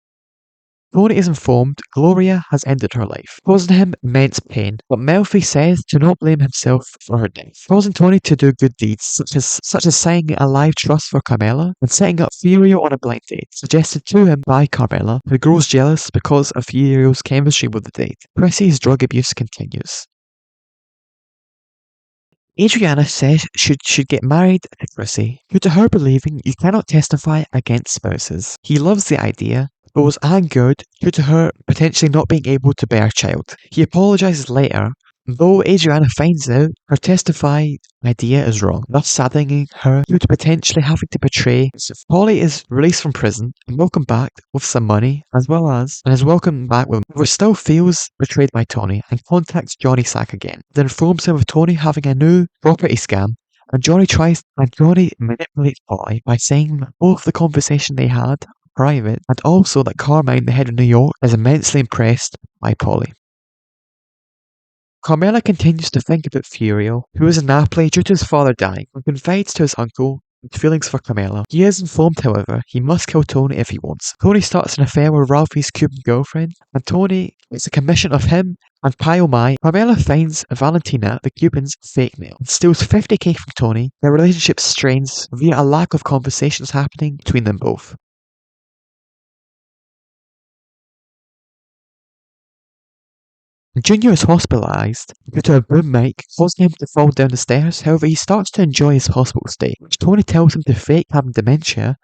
Tony is informed Gloria has ended her life, causing him immense pain, but Melfi says to not blame himself for her death, causing Tony to do good deeds such as signing a live trust for Carmela and setting up Furio on a blind date, suggested to him by Carmela, who grows jealous because of Furio's chemistry with the date. Chrissy's drug abuse continues. Adriana says she should get married to Chrissy, who to her believing you cannot testify against spouses. He loves the idea, but was angered due to her potentially not being able to bear a child. He apologises later, though Adriana finds out her testified idea is wrong, thus saddening her due to potentially having to betray. Polly is released from prison and welcomed back with some money, as well as, and is welcomed back with, but still feels betrayed by Tony and contacts Johnny Sack again. Then informs him of Tony having a new property scam, and Johnny manipulates Polly by saying that both the conversation they had private and also that Carmine, the head of New York, is immensely impressed by Polly. Carmela continues to think about Furio, who is in Napoli due to his father dying, and confides to his uncle his feelings for Carmela. He is informed, however, he must kill Tony if he wants. Tony starts an affair with Ralphie's Cuban girlfriend, and Tony gets a commission of him and Pio Mai. Carmela finds Valentina, the Cuban's fake mail, and steals $50K from Tony. Their relationship strains via a lack of conversations happening between them both. Junior is hospitalized due to a boom mic causing him to fall down the stairs. However, he starts to enjoy his hospital stay, which Tony tells him to fake having dementia.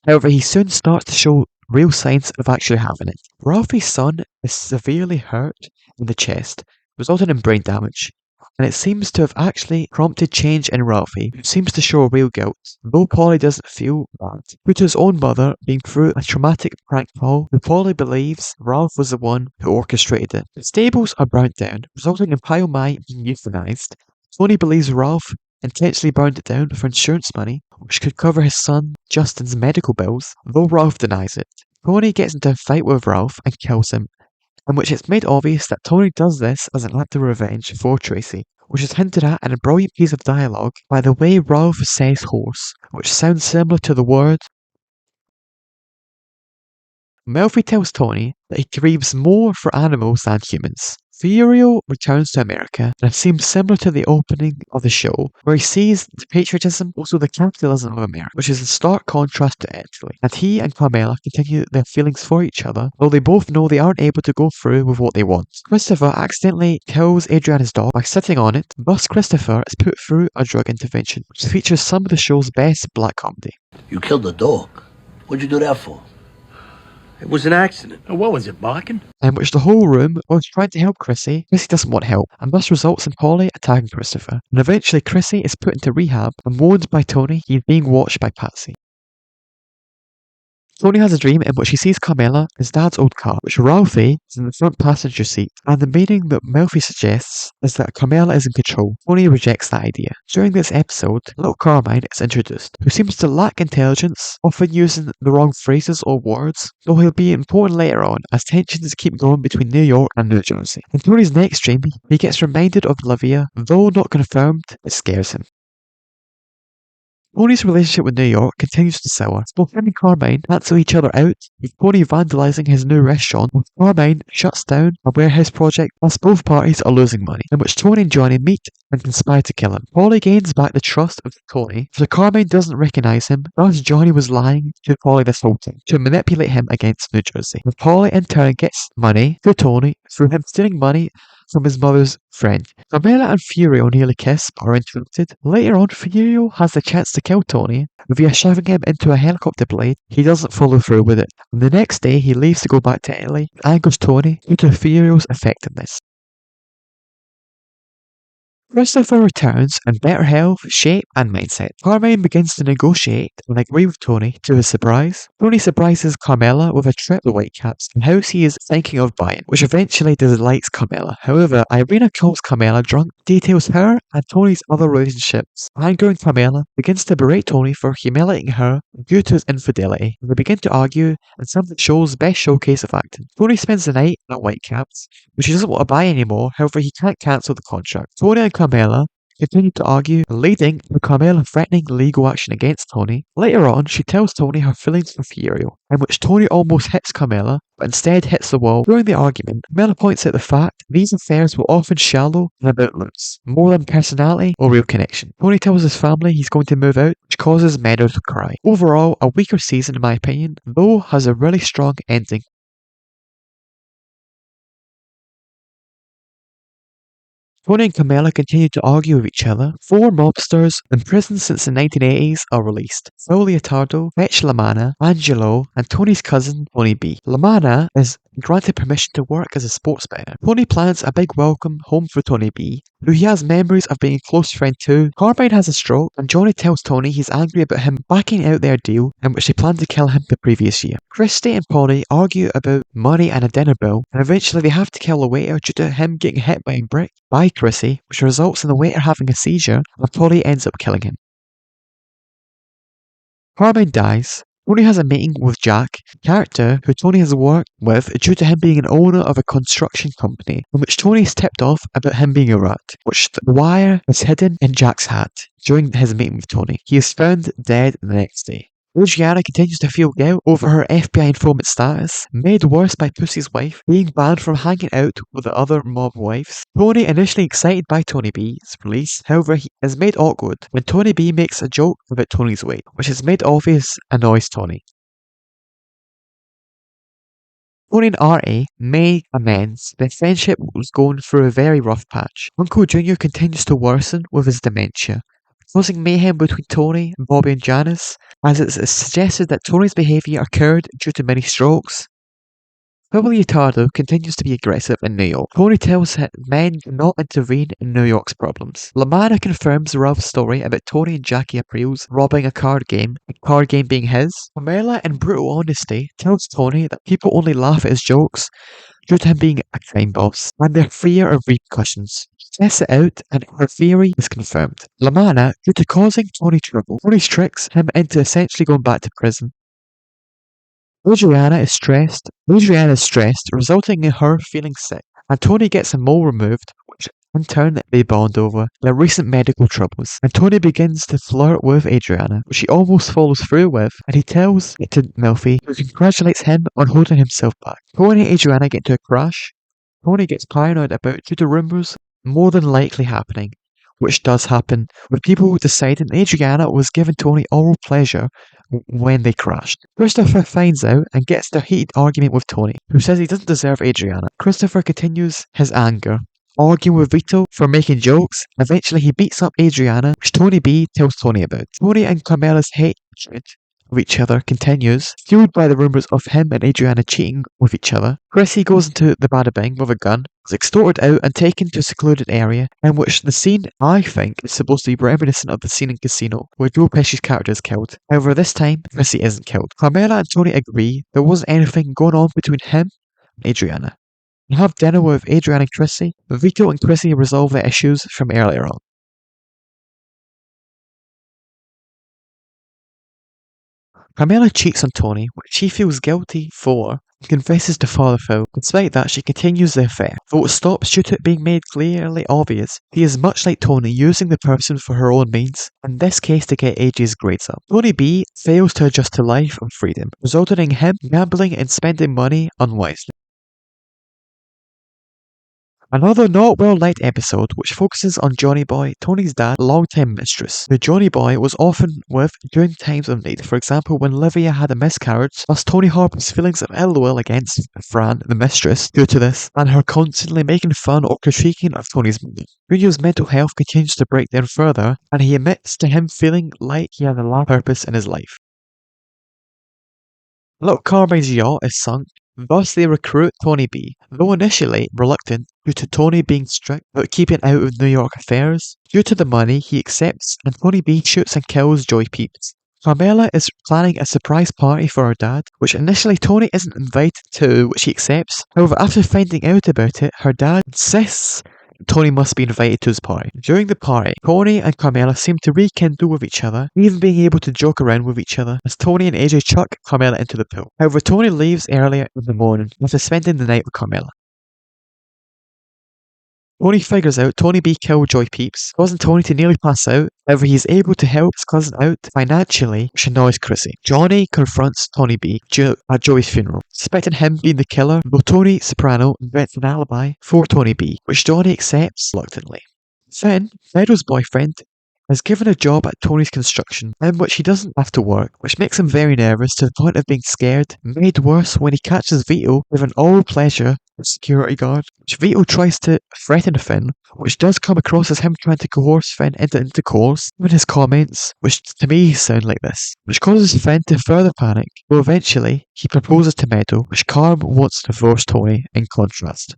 However, he soon starts to show real signs of actually having it. Ralphie's son is severely hurt in the chest, resulting in brain damage, and it seems to have actually prompted change in Ralphie, who seems to show real guilt, though Polly doesn't feel bad. Due to his own mother being through a traumatic prank call, Polly believes Ralph was the one who orchestrated it. The stables are burnt down, resulting in Pio Mai being euthanized. Tony believes Ralph intentionally burned it down for insurance money, which could cover his son Justin's medical bills, though Ralph denies it. Tony gets into a fight with Ralph and kills him, in which it's made obvious that Tony does this as an act of revenge for Tracy, which is hinted at in a brilliant piece of dialogue by the way Ralph says horse, which sounds similar to the word. Melfi tells Tony that he grieves more for animals than humans. Furio returns to America, and it seems similar to the opening of the show, where he sees the patriotism, also the capitalism of America, which is in stark contrast to Italy. And he and Carmela continue their feelings for each other, though they both know they aren't able to go through with what they want. Christopher accidentally kills Adriana's dog by sitting on it, thus Christopher is put through a drug intervention, which features some of the show's best black comedy. You killed the dog. What'd you do that for? It was an accident. What was it, barking? In which the whole room was trying to help Chrissy doesn't want help, and thus results in Polly attacking Christopher. And eventually Chrissy is put into rehab and warned by Tony he's being watched by Patsy. Tony has a dream in which he sees Carmela, his dad's old car, which Ralphie is in the front passenger seat, and the meaning that Melfi suggests is that Carmela is in control. Tony rejects that idea. During this episode, little Carmine is introduced, who seems to lack intelligence, often using the wrong phrases or words, though he'll be important later on as tensions keep growing between New York and New Jersey. In Tony's next dream, he gets reminded of Olivia, though not confirmed, it scares him. Tony's relationship with New York continues to sour. Both him and Carmine cancel each other out, with Tony vandalising his new restaurant, while Carmine shuts down a warehouse project, as both parties are losing money, in which Tony and Johnny meet and conspire to kill him. Polly gains back the trust of Tony, so Carmine doesn't recognise him, thus Johnny was lying to Polly this whole time, to manipulate him against New Jersey. And Polly in turn gets money to Tony through him stealing money from his mother's friend. Carmela and Furio nearly kiss but are interrupted. Later on, Furio has the chance to kill Tony via shoving him into a helicopter blade. He doesn't follow through with it. And the next day, he leaves to go back to Italy and angers Tony due to Furio's effectiveness. Christopher returns in better health, shape, and mindset. Carmine begins to negotiate and agree with Tony to his surprise. Tony surprises Carmela with a trip to Whitecaps, a house he is thinking of buying, which eventually delights Carmela. However, Irina calls Carmela drunk, details her and Tony's other relationships. Angering Carmela, begins to berate Tony for humiliating her due to his infidelity, and they begin to argue in some of the show's best showcase of acting. Tony spends the night at Whitecaps, which he doesn't want to buy anymore, however he can't cancel the contract. Tony and Carmela continue to argue, leading to Carmela threatening legal action against Tony. Later on, she tells Tony her feelings for Furio, in which Tony almost hits Carmela, but instead hits the wall. During the argument, Carmela points out the fact these affairs were often shallow and about looks, more than personality or real connection. Tony tells his family he's going to move out, which causes Meadow to cry. Overall, a weaker season in my opinion, though has a really strong ending. Tony and Carmela continue to argue with each other. 4 mobsters in prison since the 1980s are released. Phil Leotardo, Fetch Lamanna, Angelo, and Tony's cousin, Tony B. Lamanna is granted permission to work as a sports bettor. Tony plans a big welcome home for Tony B, who he has memories of being a close friend to. Carmine has a stroke, and Johnny tells Tony he's angry about him backing out their deal in which they planned to kill him the previous year. Christy and Polly argue about money and a dinner bill, and eventually they have to kill the waiter due to him getting hit by a brick by Chrissy, which results in the waiter having a seizure, and Polly ends up killing him. Carmine dies. Tony has a meeting with Jack, a character who Tony has worked with due to him being an owner of a construction company, in which Tony is tipped off about him being a rat, which the wire is hidden in Jack's hat. During his meeting with Tony, he is found dead the next day. Adriana continues to feel guilt over her FBI informant status, made worse by Pussy's wife being banned from hanging out with the other mob wives. Tony, initially excited by Tony B's release, however, he is made awkward when Tony B makes a joke about Tony's weight, which is made obvious annoys Tony. Tony and Artie make amends. Their friendship was going through a very rough patch. Uncle Junior continues to worsen with his dementia, causing mayhem between Tony, Bobby and Janice, as it is suggested that Tony's behaviour occurred due to many strokes. Phil Leotardo continues to be aggressive in New York. Tony tells him men do not intervene in New York's problems. Lamanna confirms Ralph's story about Tony and Jackie April's robbing a card game being his. Carmela, in brutal honesty, tells Tony that people only laugh at his jokes due to him being a crime boss, and their fear of repercussions. She tests it out, and her theory is confirmed. Lamanna, due to causing Tony trouble, Tony's tricks him into essentially going back to prison. Adriana is stressed, resulting in her feeling sick, and Tony gets a mole removed, which in turn they bond over their recent medical troubles. And Tony begins to flirt with Adriana, which he almost follows through with, and he tells it to Melfi, who congratulates him on holding himself back. Tony and Adriana get into a crash. Tony gets paranoid about due to rumours more than likely happening, which does happen, with people deciding Adriana was giving Tony oral pleasure when they crashed. Christopher finds out and gets into a heated argument with Tony, who says he doesn't deserve Adriana. Christopher continues his anger, arguing with Vito for making jokes. Eventually he beats up Adriana, which Tony B tells Tony about. Tony and Carmela's hatred of each other continues, fueled by the rumours of him and Adriana cheating with each other. Chrissy goes into the Bada Bing with a gun, is extorted out and taken to a secluded area, in which the scene, I think, is supposed to be reminiscent of the scene in Casino, where Joe Pesci's character is killed. However, this time, Chrissy isn't killed. Carmela and Tony agree there wasn't anything going on between him and Adriana. They have dinner with Adriana and Chrissy. Vito and Chrissy resolve their issues from earlier on. Carmela cheats on Tony, which she feels guilty for, and confesses to Father Phil. Despite that, she continues the affair, though it stops due to it being made clearly obvious he is much like Tony, using the person for her own means, in this case to get AJ's grades up. Tony B fails to adjust to life and freedom, resulting in him gambling and spending money unwisely. Another not well-liked episode which focuses on Johnny Boy, Tony's dad, long-time mistress, who Johnny Boy was often with during times of need. For example, when Livia had a miscarriage, thus Tony harbors feelings of ill will against Fran, the mistress, due to this, and her constantly making fun or critiquing of Tony's money. Junior's mental health continues to break down further, and he admits to him feeling like he has a lack of purpose in his life. Little Carmine's yacht is sunk. Thus they recruit Tony B, though initially reluctant due to Tony being strict about keeping out of New York affairs. Due to the money, he accepts, and Tony B shoots and kills Joy Peeps. Carmela is planning a surprise party for her dad, which initially Tony isn't invited to, which he accepts. However, after finding out about it, her dad insists Tony must be invited to his party. During the party, Tony and Carmela seem to rekindle with each other, even being able to joke around with each other, as Tony and AJ chuck Carmela into the pool. However, Tony leaves earlier in the morning after spending the night with Carmela. Tony figures out Tony B killed Joy Peeps, causing Tony to nearly pass out, However, he is able to help his cousin out financially, which annoys Chrissy. Johnny confronts Tony B at Joey's funeral, suspecting him being the killer, though Tony Soprano invents an alibi for Tony B, which Johnny accepts reluctantly. Then, Meadows' boyfriend is given a job at Tony's construction, in which he doesn't have to work, which makes him very nervous to the point of being scared, made worse when he catches Vito with an all pleasure security guard, which Vito tries to threaten Finn, which does come across as him trying to coerce Finn into intercourse, with his comments, which to me sound like this, which causes Finn to further panic, though eventually he proposes to Meadow, which Carm wants to divorce Tony in contrast.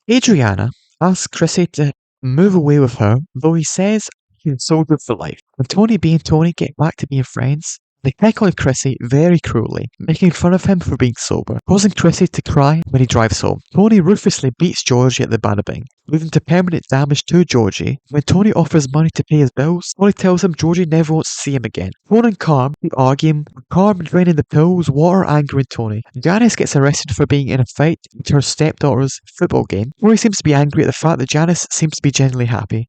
Adriana asks Chrissy to move away with her, though he says he's so good for life. When Tony B and Tony get back to being friends, they pick on Chrissy very cruelly, making fun of him for being sober, causing Chrissy to cry when he drives home. Tony ruthlessly beats Georgie at the Bada Bing, leading to permanent damage to Georgie. When Tony offers money to pay his bills, Tony tells him Georgie never wants to see him again. Tony and Carm keep arguing, with Carm draining the pills, water angering Tony. Janice gets arrested for being in a fight at her stepdaughter's football game. Tony seems to be angry at the fact that Janice seems to be genuinely happy.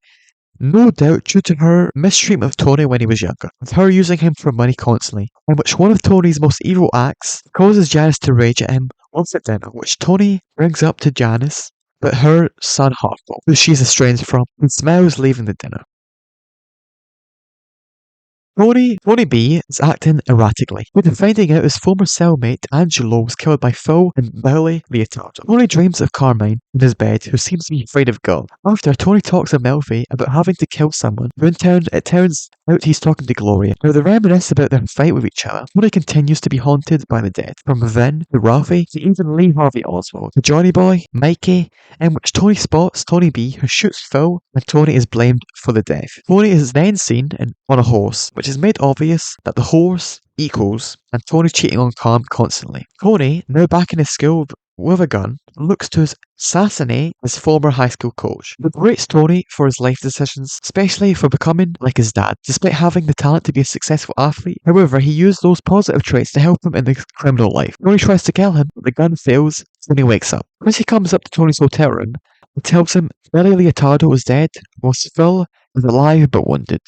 No doubt due to her mistreatment of Tony when he was younger, with her using him for money constantly, in which one of Tony's most evil acts causes Janice to rage at him once at dinner, which Tony brings up to Janice, but her son Harpo, who she's estranged from, and smiles leaving the dinner. Tony B is acting erratically, after finding out his former cellmate Angelo was killed by Phil and Billy Leotardo. Tony dreams of Carmine in his bed, who seems to be afraid of God. After, Tony talks to Melfi about having to kill someone, who in turn, it turns out he's talking to Gloria. Now they reminisce about their fight with each other. Tony continues to be haunted by the dead, from Vin to Ralphie to even Lee Harvey Oswald, to Johnny Boy, Mikey, in which Tony spots Tony B, who shoots Phil, and Tony is blamed for the death. Tony is then seen on a horse, which is made obvious that the horse equals and Tony cheating on Carm constantly. Tony, now back in his school with a gun, looks to assassinate his former high school coach. He berates Tony for his life decisions, especially for becoming like his dad, despite having the talent to be a successful athlete. However, he used those positive traits to help him in his criminal life. Tony tries to kill him, but the gun fails when he wakes up. As he comes up to Tony's hotel room, he tells him Billy Leotardo is dead, whilst Phil is alive but wounded.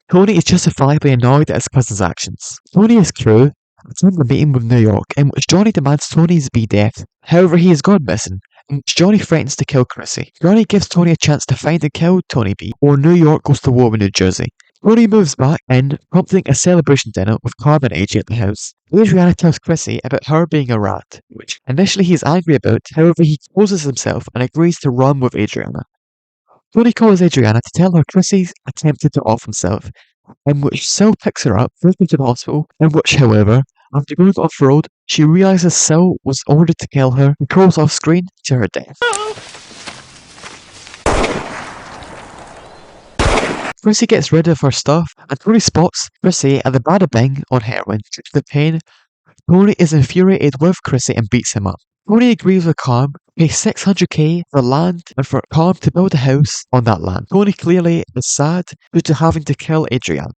Tony is justifiably annoyed at his cousin's actions. Tony and his crew attend a meeting with New York, in which Johnny demands Tony's be death. However, he has gone missing, in which Johnny threatens to kill Chrissy. Johnny gives Tony a chance to find and kill Tony B, or New York goes to war with New Jersey. Tony moves back in, prompting a celebration dinner with Carm and AJ at the house. Adriana tells Chrissy about her being a rat, which initially he is angry about, however he exposes himself and agrees to run with Adriana. Tony calls Adriana to tell her Chrissy's attempted to off himself, in which Sil picks her up, takes her to the hospital, in which, however, after going off-road, she realizes Sil was ordered to kill her and crawls off-screen to her death. Chrissy gets rid of her stuff, and Tony spots Chrissy at the Bada Bing on heroin. Due to the pain, Tony is infuriated with Chrissy and beats him up. Tony agrees with Carm to pay $600K for land and for Carm to build a house on that land. Tony clearly is sad due to having to kill Adriana.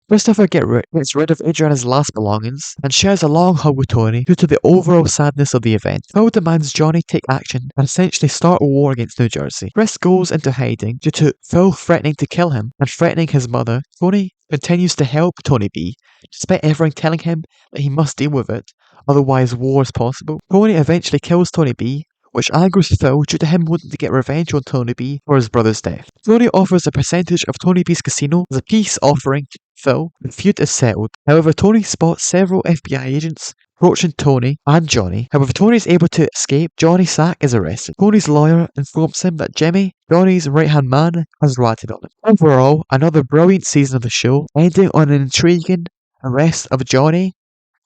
Christopher gets rid of Adriana's last belongings and shares a long hug with Tony due to the overall sadness of the event. Phil demands Johnny take action and essentially start a war against New Jersey. Chris goes into hiding due to Phil threatening to kill him and threatening his mother. Tony continues to help Tony B, despite everyone telling him that he must deal with it, otherwise war is possible. Tony eventually kills Tony B, which angers Phil due to him wanting to get revenge on Tony B for his brother's death. Tony offers a percentage of Tony B's casino as a peace offering to Phil. The feud is settled. However, Tony spots several FBI agents approaching Tony and Johnny. However, Tony is able to escape. Johnny Sack is arrested. Tony's lawyer informs him that Jimmy, Johnny's right-hand man, has ratted on him. Overall, another brilliant season of the show, ending on an intriguing arrest of Johnny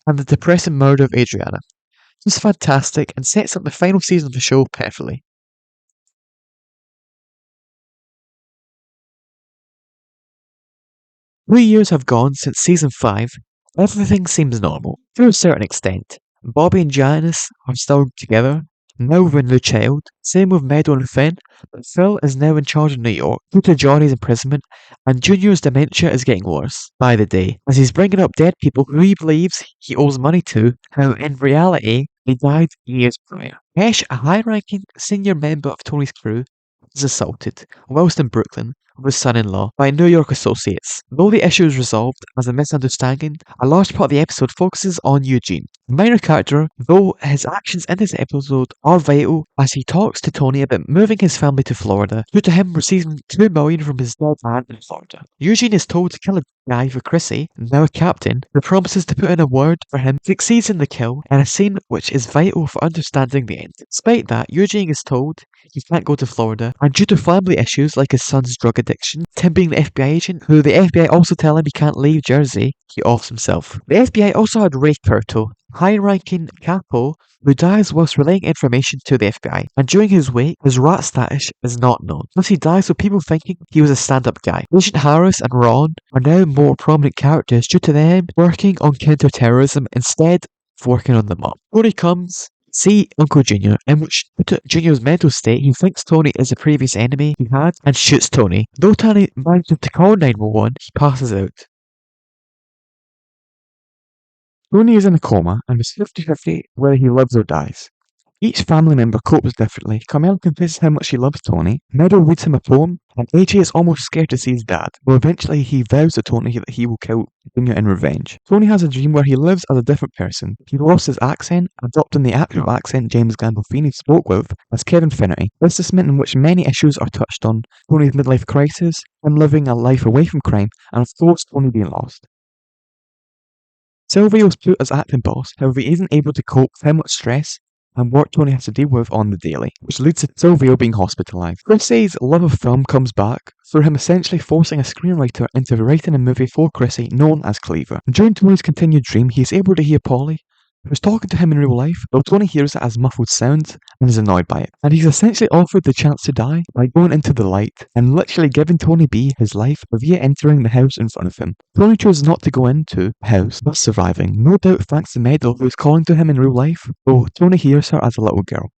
and the depressing murder of Adriana. It's fantastic and sets up the final season of the show perfectly. Three years have gone since season 5. Everything seems normal, to a certain extent. Bobby and Janice are still together. now with a new child. Same with Meadow and Finn, but Phil is now in charge of New York due to Johnny's imprisonment, and Junior's dementia is getting worse by the day, as he's bringing up dead people who he believes he owes money to, how in reality they died years prior. Ash, a high-ranking senior member of Tony's crew, is assaulted whilst in Brooklyn with his son-in-law by New York associates. Though the issue is resolved as a misunderstanding, a large part of the episode focuses on Eugene. A minor character, though his actions in this episode are vital as he talks to Tony about moving his family to Florida due to him receiving $2 million from his dead aunt in Florida. Eugene is told to kill a guy for Chrissy, now a captain, who promises to put in a word for him, succeeds in the kill, in a scene which is vital for understanding the end. Despite that, Eugene is told he can't go to Florida, and due to family issues like his son's drug addiction, Tim being the FBI agent, who the FBI also tell him he can't leave Jersey, he offs himself. The FBI also had Ray Curto, high-ranking capo, who dies whilst relaying information to the FBI, and during his wake, his rat status is not known. Thus he dies with people thinking he was a stand-up guy. Agent Harris and Ron are now more prominent characters due to them working on counter-terrorism instead of working on the mob. Tony comes see Uncle Junior, in which due to Junior's mental state, he thinks Tony is a previous enemy he had and shoots Tony. Though Tony manages to call 911, he passes out. Tony is in a coma and is 50-50 whether he lives or dies. Each family member copes differently. Carmel confesses how much she loves Tony. Meadow reads him a poem, and AJ is almost scared to see his dad, but eventually he vows to Tony that he will kill Junior in revenge. Tony has a dream where he lives as a different person. He lost his accent, adopting the actual accent James Gandolfini spoke with as Kevin Finnerty. This is meant in which many issues are touched on: Tony's midlife crisis, him living a life away from crime, and of course Tony being lost. Silvio was put as acting boss, however he isn't able to cope with how much stress and work Tony has to deal with on the daily, which leads to Silvio being hospitalized. Chrissy's love of film comes back through him essentially forcing a screenwriter into writing a movie for Chrissy known as Cleaver. And during Tony's continued dream, he is able to hear Polly, who's talking to him in real life, though Tony hears it as muffled sounds and is annoyed by it. And he's essentially offered the chance to die by going into the light and literally giving Tony B his life via entering the house in front of him. Tony chooses not to go into the house, thus surviving, no doubt thanks to Meadow, who is calling to him in real life, though Tony hears her as a little girl.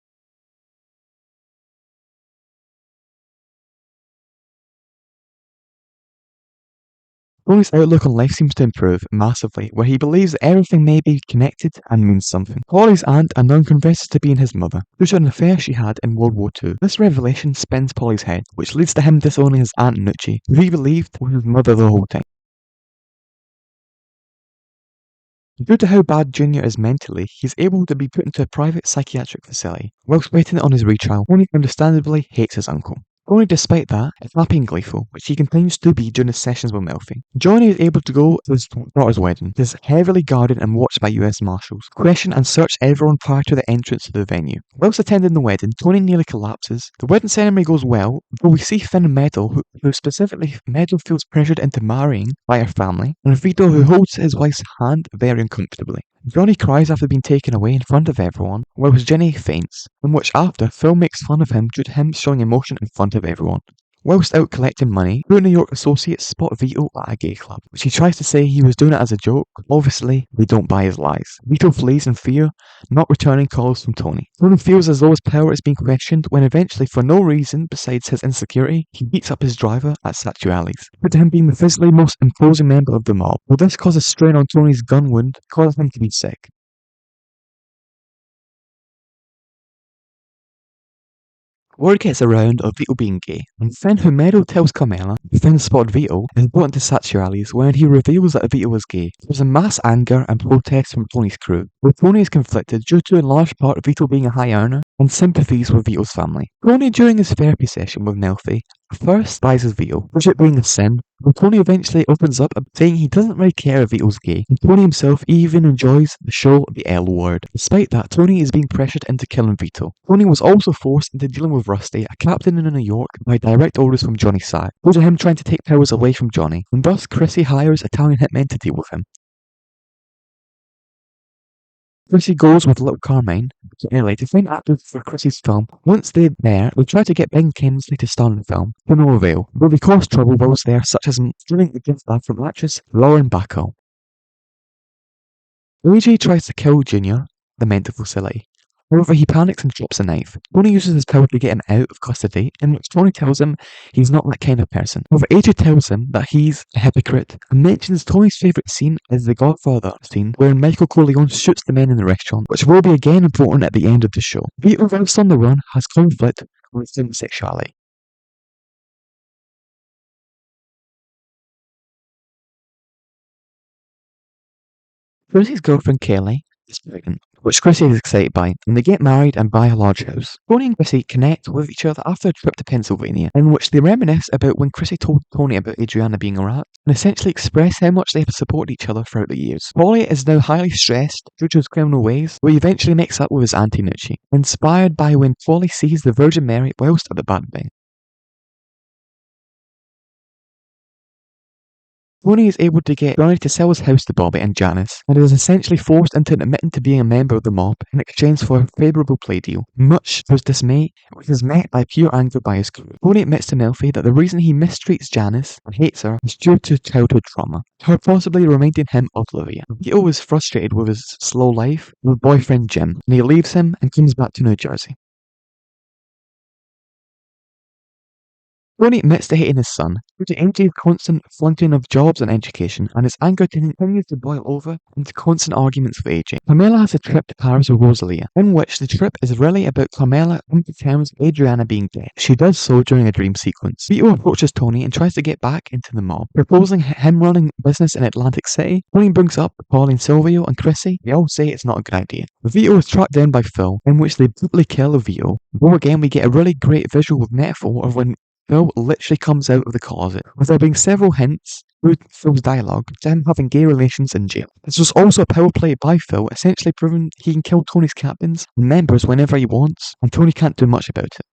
Tony's outlook on life seems to improve massively, where he believes that everything may be connected and means something. Polly's aunt unknown confesses to being his mother, due to an affair she had in World War II. This revelation spins Polly's head, which leads to him disowning his aunt Nucci, who he believed was his mother the whole time. Due to how bad Junior is mentally, he's able to be put into a private psychiatric facility. Whilst waiting on his retrial, Tony understandably hates his uncle. Tony, despite that, is happy and gleeful, which he continues to be during his sessions with Melfi. Johnny is able to go to his daughter's wedding. He is heavily guarded and watched by US Marshals, question and search everyone prior to the entrance to the venue. Whilst attending the wedding, Tony nearly collapses. The wedding ceremony goes well, but we see Finn and Meadow, who specifically Meadow feels pressured into marrying by her family, and Vito, who holds his wife's hand very uncomfortably. Johnny cries after being taken away in front of everyone, whilst Jenny faints, in which after Phil makes fun of him due to him showing emotion in front of everyone. Whilst out collecting money, two New York associates spot Vito at a gay club, which he tries to say he was doing it as a joke. Obviously, they don't buy his lies. Vito flees in fear, not returning calls from Tony. Tony feels as though his power is being questioned when eventually, for no reason besides his insecurity, he beats up his driver at Satuali's, due to him being the physically most imposing member of the mob. While this causes strain on Tony's gun wound, causing him to be sick. Word gets around of Vito being gay, and Finn, who Meadow tells Carmela Finn spotted Vito, is brought into Satuali's when he reveals that Vito is gay. There's a mass anger and protest from Tony's crew, where Tony is conflicted due to in large part Vito being a high earner and sympathies with Vito's family. Tony, during his therapy session with Melfi, first advises Vito, which it being a sin, but Tony eventually opens up saying he doesn't really care if Vito's gay, and Tony himself even enjoys the show The L Word. Despite that, Tony is being pressured into killing Vito. Tony was also forced into dealing with Rusty, a captain in New York, by direct orders from Johnny Sack, due to him trying to take powers away from Johnny, and thus Chrissy hires Italian hitmen to deal with him. Chrissy goes with little Carmine to LA to find actors for Chrissy's film. Once they're there, they try to get Ben Kingsley to star in the film, to no avail, though they cause trouble whilst there, such as stealing the gift bag from actress Lauren Bacall. Luigi tries to kill Junior, the mental facility. However, he panics and drops a knife. Tony uses his power to get him out of custody, in which Tony tells him he's not that kind of person. However, AJ tells him that he's a hypocrite and mentions Tony's favourite scene is the Godfather scene, where Michael Corleone shoots the men in the restaurant, which will be again important at the end of the show. Vito, whilst on the run, has conflict with homosexuality. Chrissy's girlfriend Kelly is pregnant, which Chrissy is excited by, and they get married and buy a large house. Tony and Chrissy connect with each other after a trip to Pennsylvania, in which they reminisce about when Chrissy told Tony about Adriana being a rat, and essentially express how much they have supported each other throughout the years. Paulie is now highly stressed due to his criminal ways, but he eventually makes up with his Auntie Nucci, inspired by when Paulie sees the Virgin Mary whilst at the Bad Bank. Tony is able to get Johnny to sell his house to Bobby and Janice, and is essentially forced into admitting to being a member of the mob in exchange for a favourable plea deal. Much to his dismay, which is met by pure anger by his crew. Tony admits to Melfi that the reason he mistreats Janice and hates her is due to childhood trauma, her possibly reminding him of Olivia. Vito is frustrated with his slow life with boyfriend Jim, and he leaves him and comes back to New Jersey. Tony admits to hating his son due to AJ's constant flunking of jobs and education, and his anger continues to boil over into constant arguments with AJ. Carmela has a trip to Paris with Rosalia, in which the trip is really about Carmela coming to terms with Adriana being dead. She does so during a dream sequence. Vito approaches Tony and tries to get back into the mob, proposing him running business in Atlantic City. Tony brings up Pauline, Silvio, and Chrissy. They all say it's not a good idea. Vito is tracked down by Phil, in which they brutally kill Vito. Though again, we get a really great visual with metaphor of when Phil literally comes out of the closet, with there being several hints through Phil's dialogue to him having gay relations in jail. This was also a power play by Phil, essentially proving he can kill Tony's captains and members whenever he wants, and Tony can't do much about it.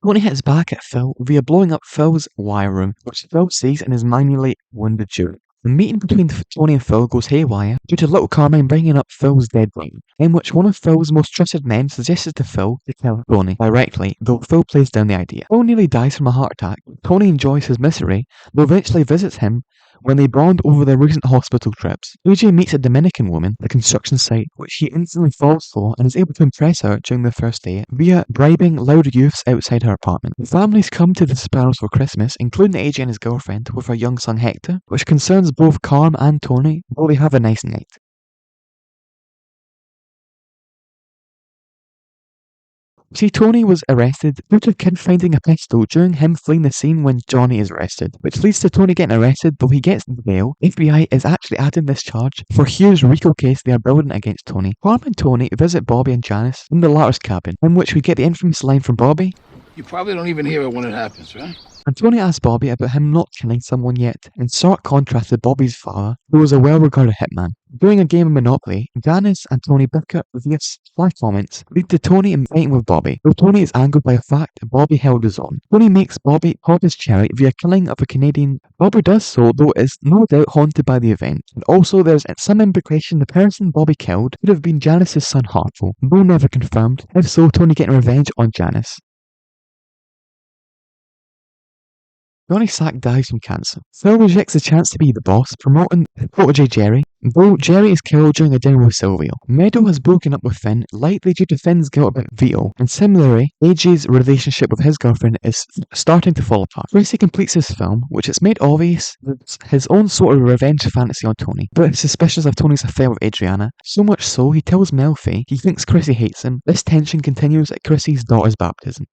Tony hits back at Phil via blowing up Phil's wire room, which Phil sees and is manually wounded during. The meeting between Tony and Phil goes haywire due to little Carmine bringing up Phil's dead body, in which one of Phil's most trusted men suggested to Phil to kill Tony directly, though Phil plays down the idea. Phil nearly dies from a heart attack. Tony enjoys his misery, though eventually visits him when they bond over their recent hospital trips. AJ meets a Dominican woman at a construction site, which he instantly falls for and is able to impress her during their first date via bribing loud youths outside her apartment. The families come to the Sopranos for Christmas, including AJ and his girlfriend, with her young son Hector, which concerns both Carm and Tony, though they have a nice night. See, Tony was arrested due to a kid finding a pistol during him fleeing the scene when Johnny is arrested, which leads to Tony getting arrested, though he gets bail. FBI is actually adding this charge for Hugh's RICO case they are building against Tony. Carm and Tony visit Bobby and Janice in the latter's cabin, in which we get the infamous line from Bobby. You probably don't even hear it when it happens, right? And Tony asks Bobby about him not killing someone yet, in stark contrast to Bobby's father, who was a well-regarded hitman. During a game of Monopoly, Janice and Tony bicker via sly comments, lead to Tony fighting with Bobby, though Tony is angered by the fact that Bobby held his own. Tony makes Bobby pop his cherry via killing of a Canadian. Bobby does so, though is no doubt haunted by the event. And also there's some implication the person Bobby killed could have been Janice's son Hartful, though never confirmed. If so, Tony getting revenge on Janice. Johnny Sack dies from cancer. Phil rejects the chance to be the boss, promoting his protege Jerry, though Jerry is killed during a dinner with Silvio. Meadow has broken up with Finn, likely due to Finn's guilt about Vito, and similarly, AJ's relationship with his girlfriend is starting to fall apart. Tracy completes his film, which it's made obvious that his own sort of revenge fantasy on Tony, but is suspicious of Tony's affair with Adriana, so much so he tells Melfi he thinks Chrissy hates him. This tension continues at Chrissy's daughter's baptism.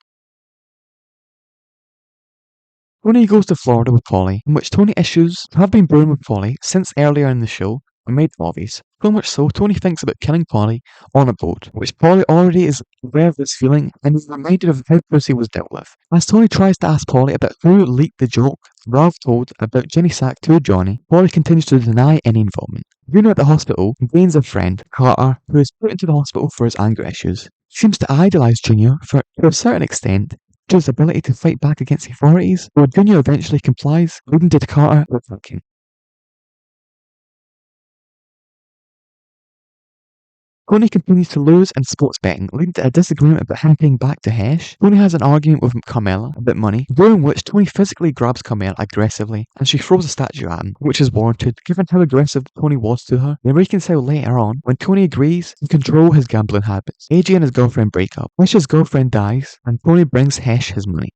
Tony goes to Florida with Polly, in which Tony issues have been brewing with Polly since earlier in the show are made obvious. So much so, Tony thinks about killing Polly on a boat, which Polly already is aware of this feeling and is reminded of how Pussy was dealt with. As Tony tries to ask Polly about who leaked the joke Ralph told about Jenny Sack to Johnny, Polly continues to deny any involvement. Junior at the hospital gains a friend, Carter, who is put into the hospital for his anger issues. He seems to idolise Junior to a certain extent, his ability to fight back against the authorities, though Junior eventually complies, leading to Carter attacking. Tony continues to lose in sports betting, leading to a disagreement about him paying back to Hesh. Tony has an argument with Carmela about money, during which Tony physically grabs Carmela aggressively, and she throws a statue at him, which is warranted given how aggressive Tony was to her. They reconcile later on when Tony agrees to control his gambling habits. AJ and his girlfriend break up. Hesh's girlfriend dies, and Tony brings Hesh his money.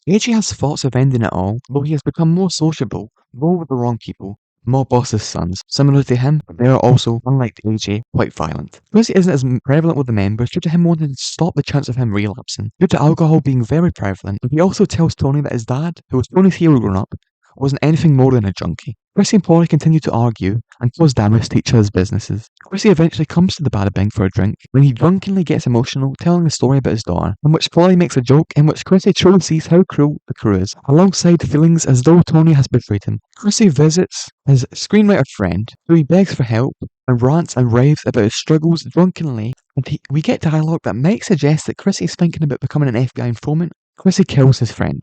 AJ has thoughts of ending it all, though he has become more sociable, more with the wrong people, more boss's sons. Similar to him, but they are also, unlike AJ, quite violent. Chrissy isn't as prevalent with the members due to him wanting to stop the chance of him relapsing, due to alcohol being very prevalent, but he also tells Tony that his dad, who was Tony's hero growing up, wasn't anything more than a junkie. Chrissy and Polly continue to argue and cause damage to each other's businesses. Chrissy eventually comes to the Bada Bing for a drink when he drunkenly gets emotional telling a story about his daughter, in which Polly makes a joke in which Chrissy truly sees how cruel the crew is, alongside feelings as though Tony has betrayed him. Chrissy visits his screenwriter friend, who he begs for help and rants and raves about his struggles drunkenly, and we get dialogue that might suggest that Chrissy is thinking about becoming an FBI informant. Chrissy kills his friend.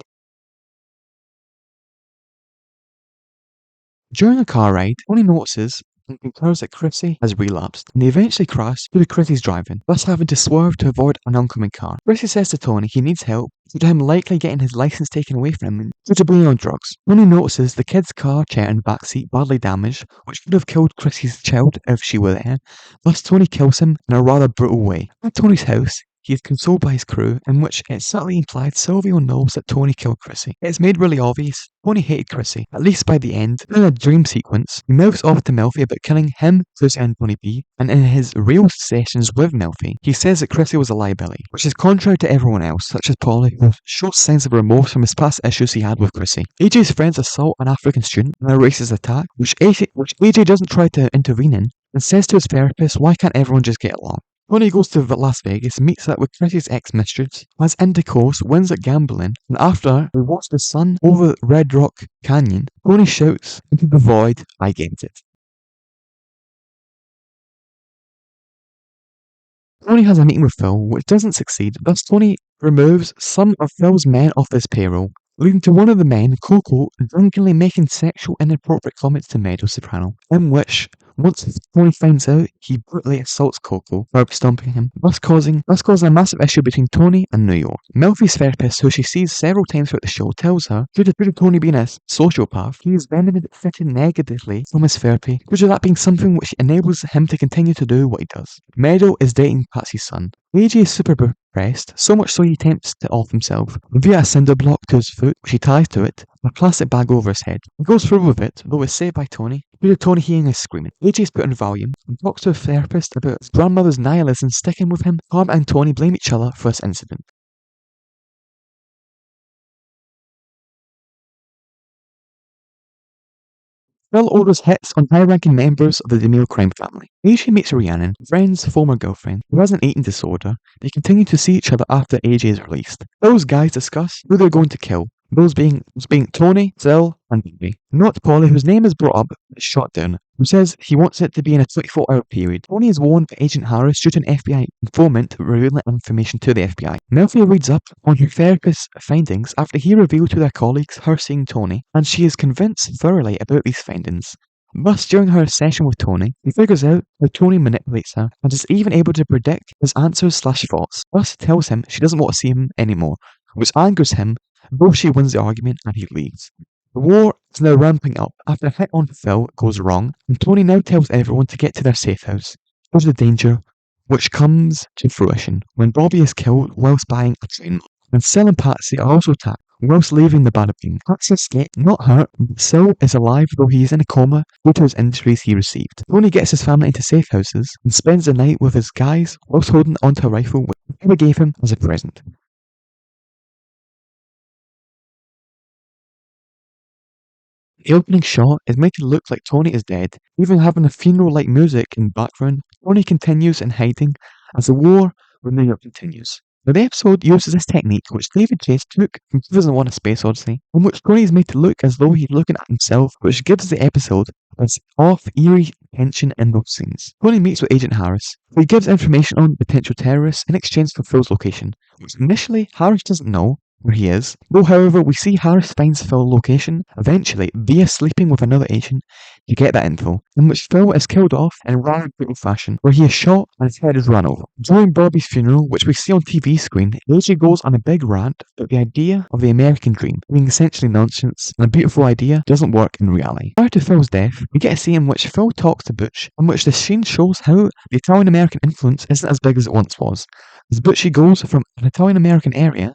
During a car ride, Tony notices and concurs that Chrissy has relapsed, and they eventually crash due to Chrissy's driving, thus having to swerve to avoid an oncoming car. Chrissy says to Tony he needs help due to him likely getting his license taken away from him due to being on drugs. Tony notices the kid's car chair and backseat badly damaged, which could have killed Chrissy's child if she were there. Thus Tony kills him in a rather brutal way. At Tony's house, he is consoled by his crew, in which it's subtly implied Silvio knows that Tony killed Chrissy. It's made really obvious. Tony hated Chrissy, at least by the end. In a dream sequence, he mouths off to Melfi about killing him, Lucy and Tony B, and in his real sessions with Melfi, he says that Chrissy was a liability, which is contrary to everyone else, such as Polly, who shows signs of remorse from his past issues he had with Chrissy. AJ's friends assault an African student in a racist attack, which AJ doesn't try to intervene in, and says to his therapist, why can't everyone just get along? Tony goes to Las Vegas, meets up with Chrissy's ex-mistress, has intercourse, wins at gambling, and after we watch the sun over Red Rock Canyon, Tony shouts into the void, I get it. Tony has a meeting with Phil, which doesn't succeed, thus Tony removes some of Phil's men off his payroll, leading to one of the men, Coco, drunkenly making sexual inappropriate comments to Meadow Soprano, in which, once Tony finds out, he brutally assaults Coco by stomping him, thus causing a massive issue between Tony and New York. Melfi's therapist, who she sees several times throughout the show, tells her, due to Tony being a sociopath, he is benefiting negatively from his therapy, due to that being something which enables him to continue to do what he does. Meadow is dating Patsy's son. AJ is super depressed, so much so he attempts to off himself via a cinder block to his foot, which he ties to it, and a plastic bag over his head. He goes through with it, though it's saved by Tony, due to Tony hearing his screaming. AJ is put on volume and talks to a therapist about his grandmother's nihilism sticking with him. Tom and Tony blame each other for this incident. Phil orders hits on high-ranking members of the DeMille crime family. AJ meets Rhiannon, Friend's former girlfriend, who has an eating disorder. They continue to see each other after AJ is released. Phil's guys discuss who they're going to kill, those being Tony, Zell, and Bobby. Not Polly, whose name is brought up, but shot down, who says he wants it to be in a 24-hour period. Tony is warned by Agent Harris due to an FBI informant revealing information to the FBI. Melfi reads up on her therapist's findings after he revealed to their colleagues her seeing Tony, and she is convinced thoroughly about these findings. Thus, during her session with Tony, he figures out how Tony manipulates her and is even able to predict his answers/thoughts. Thus, tells him she doesn't want to see him anymore, which angers him, though she wins the argument and he leaves. The war is now ramping up after a hit on Phil goes wrong, and Tony now tells everyone to get to their safe house. There's a danger, which comes to fruition when Bobby is killed whilst buying a train, and Sil and Patsy are also attacked whilst leaving the Bada Bing. Patsy escaped, not hurt, but Sil is alive though he is in a coma due to his injuries he received. Tony gets his family into safe houses and spends the night with his guys whilst holding onto a rifle which Bobby gave him as a present. The opening shot is made to look like Tony is dead, even having a funeral-like music in the background. Tony continues in hiding as the war with New York continues. Now, the episode uses this technique which David Chase took from 2001: A Space Odyssey, in which Tony is made to look as though he's looking at himself, which gives the episode this off, eerie tension in those scenes. Tony meets with Agent Harris, who he gives information on potential terrorists in exchange for Phil's location, which initially Harris doesn't know, where he is. Though, however, we see Harris finds Phil's location, eventually, via sleeping with another agent, to get that info, in which Phil is killed off in rather brutal fashion, where he is shot and his head is run over. During Bobby's funeral, which we see on TV screen, AJ goes on a big rant about the idea of the American dream being essentially nonsense, and a beautiful idea doesn't work in reality. Prior to Phil's death, we get a scene in which Phil talks to Butch, in which the scene shows how the Italian-American influence isn't as big as it once was, as Butchie goes from an Italian-American area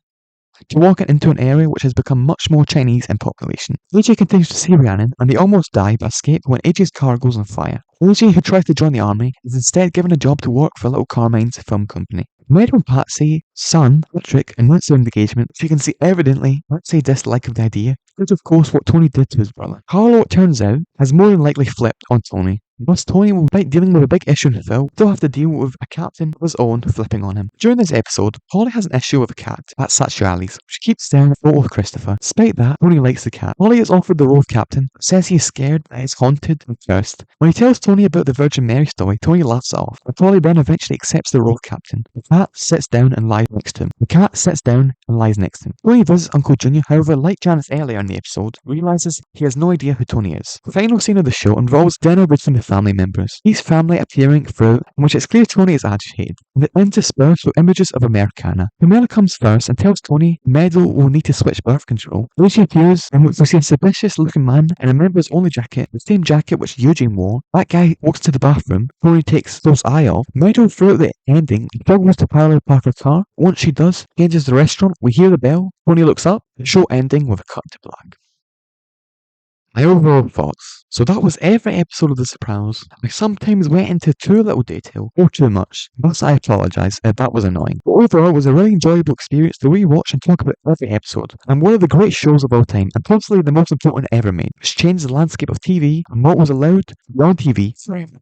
to walking into an area which has become much more Chinese in population. AJ continues to see Rhiannon, and they almost die but escape when AJ's car goes on fire. AJ, who tries to join the army, is instead given a job to work for Little Carmine's film company. Married with Patsy, son, Patrick, announce their engagement, so you can see evidently Patsy's dislike of the idea, which of course what Tony did to his brother. Carlo, it turns out, has more than likely flipped on Tony. Thus, Tony will be dealing with a big issue in Phil, still have to deal with a captain of his own flipping on him. During this episode, Polly has an issue with a cat at Satriali's. She keeps staring at a photo of Christopher. Despite that, Tony likes the cat. Polly is offered the role of captain, but says he is scared that it's haunted and cursed. When he tells Tony about the Virgin Mary story, Tony laughs it off, but Polly then eventually accepts the role of captain. The cat sits down and lies next to him. The cat sits down and lies next to him. Tony visits Uncle Junior, however, like Janice earlier in the episode, realizes he has no idea who Tony is. The final scene of the show involves dinner between the family members. Each family appearing through, in which it's clear Tony is agitated, and it interspersed with images of Americana. Camilla comes first and tells Tony the medal will need to switch birth control. Then she appears, and we see a suspicious looking man in a members only jacket, the same jacket which Eugene wore. That guy walks to the bathroom. Tony takes Phil's eye off. Medal throughout the ending struggles to parallel park her car. Once she does, she enters the restaurant. We hear the bell. Tony looks up. The show ending with a cut to black. My overall thoughts. So that was every episode of The Sopranos. I sometimes went into too little detail, or too much. Thus I apologise if that was annoying. But overall it was a really enjoyable experience to rewatch and talk about every episode. And one of the great shows of all time, and possibly the most important ever made, which changed the landscape of TV and what was allowed to be on TV forever.